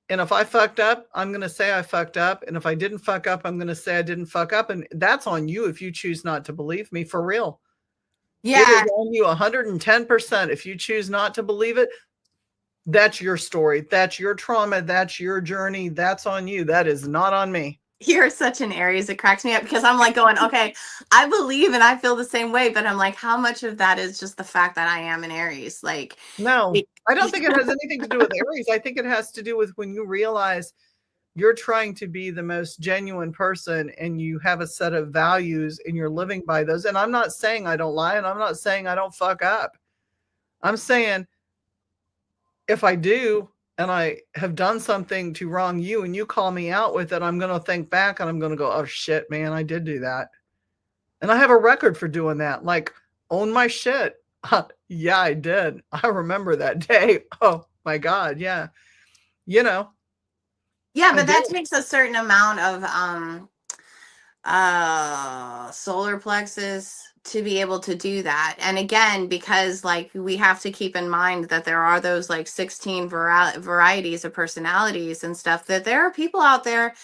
A: And if I fucked up, I'm going to say I fucked up. And if I didn't fuck up, I'm going to say I didn't fuck up. And that's on you if you choose not to believe me, for real. It
B: yeah,
A: is on you 110%. If you choose not to believe it, that's your story. That's your trauma. That's your journey. That's on you. That is not on me.
B: you're such an Aries. It cracks me up because I'm like going, okay, I believe and I feel the same way, but I'm like, how much of that is just the fact that I am an Aries? Like,
A: No, I don't think it has anything to do with Aries. I think it has to do with when you realize you're trying to be the most genuine person and you have a set of values and you're living by those. And I'm not saying I don't lie, and I'm not saying I don't fuck up. I'm saying if I do and I have done something to wrong you and you call me out with it, I'm going to think back and I'm going to go, oh shit, man, I did do that. And I have a record for doing that. Like, own my shit. Yeah, I did. I remember that day. Oh my God. Yeah. You know,
B: yeah,
A: I
B: but
A: did.
B: that takes a certain amount of solar plexus to be able to do that. And again, because like we have to keep in mind that there are those like 16 varieties of personalities and stuff, that there are people out there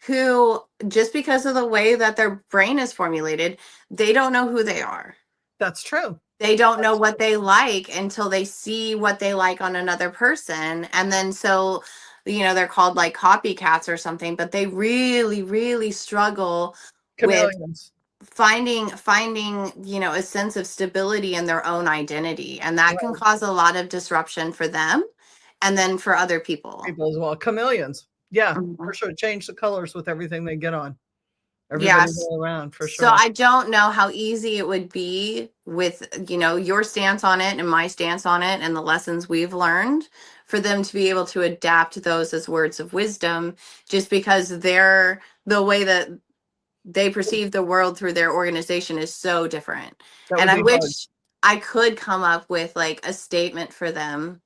B: who, just because of the way that their brain is formulated, they don't know who they are.
A: That's true.
B: They don't know what they like until they see what they like on another person. And then so, they're called like copycats or something, but they really, really struggle with
A: Chameleons.
B: finding a sense of stability in their own identity. And that can
A: Right.
B: cause a lot of disruption for them and then for other people.
A: People as well. Chameleons. Yeah,
B: Mhm.
A: for sure. Change the colors with everything they get on. Everybody
B: Yes.
A: go around for
B: So
A: sure.
B: I don't know how easy it would be with, your stance on it and my stance on it and the lessons we've learned, for them to be able to adapt those as words of wisdom, just because the way that they perceive the world through their organization is so different.
A: That
B: And
A: would
B: I
A: be hard.
B: wish I could come up with like a statement for them.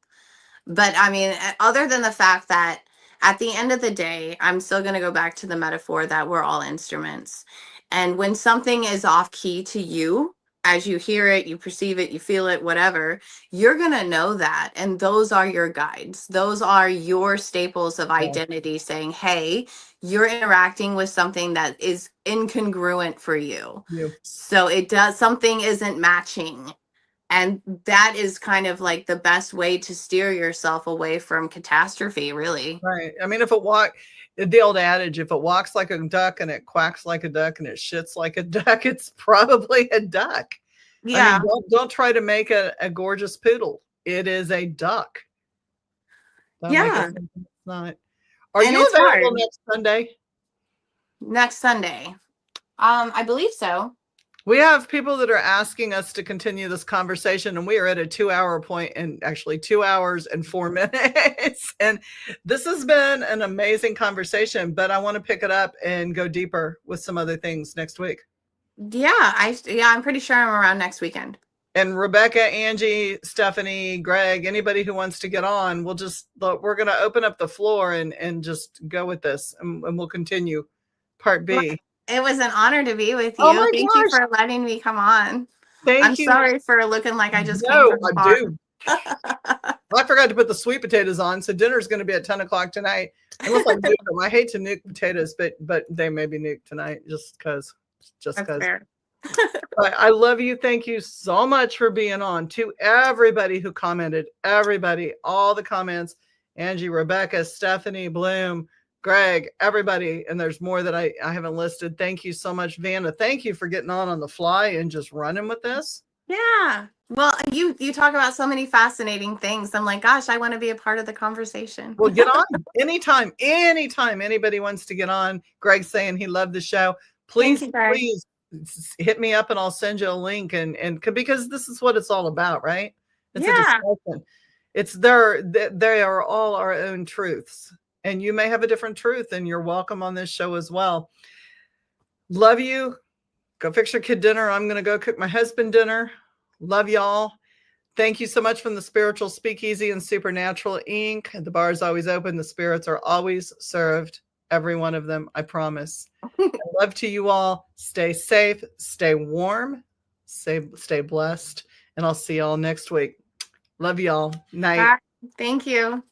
B: But I mean, other than the fact that at the end of the day, I'm still going to go back to the metaphor that we're all instruments. And when something is off key to you, as you hear it, you perceive it, you feel it, whatever, you're going to know that. And those are your guides. Those are your staples of
A: Yeah.
B: identity saying, hey, you're interacting with something that is incongruent for you.
A: You.
B: So something isn't matching, and that is kind of like the best way to steer yourself away from catastrophe, really.
A: Right. I mean, the old adage, if it walks like a duck and it quacks like a duck and it shits like a duck, it's probably a duck. I mean,
B: Yeah.
A: don't try to make a gorgeous poodle. It is a duck. Don't make it
B: Yeah.
A: something it's not. Are
B: And
A: you
B: it's
A: available
B: hard.
A: next Sunday?
B: Next Sunday. I believe so.
A: We have people that are asking us to continue this conversation, and we are at a 2-hour point, and actually 2 hours and 4 minutes. And this has been an amazing conversation, but I want to pick it up and go deeper with some other things next week.
B: Yeah, I'm pretty sure I'm around next weekend.
A: And Rebecca, Angie, Stephanie, Greg, anybody who wants to get on, we're going to open up the floor and just go with this, and we'll continue part B.
B: It was an honor to be with you.
A: Oh my
B: Thank you
A: gosh.
B: for letting me come on.
A: Thank
B: I'm
A: you.
B: sorry for looking like I just came
A: No,
B: from the
A: I
B: farm.
A: do. I forgot to put the sweet potatoes on, so dinner's going to be at 10 o'clock tonight. Unless I nuke them. I hate to nuke potatoes, but they may be nuked tonight just because.
B: That's fair.
A: I love you. Thank you so much for being on. To everybody who commented, everybody, all the comments, Angie, Rebecca, Stephanie, Bloom, Greg, everybody. And there's more that I haven't listed. Thank you so much, Vanna. Thank you for getting on the fly and just running with this.
B: Yeah. Well, you talk about so many fascinating things. I'm like, gosh, I want to be a part of the conversation.
A: Well, get on anytime anybody wants to get on. Greg's saying he loved the show. Please,
B: Thank you, Greg.
A: please hit me up and I'll send you a link. And because this is what it's all about, right? It's a discussion. It's they are all our own truths. And you may have a different truth, and you're welcome on this show as well. Love you. Go fix your kid dinner. I'm going to go cook my husband dinner. Love y'all. Thank you so much from the Spiritual Speakeasy and Supernatural Inc. The bar is always open. The spirits are always served. Every one of them, I promise. Love to you all. Stay safe. Stay warm. Stay blessed. And I'll see y'all next week. Love y'all. Night.
B: Thank you.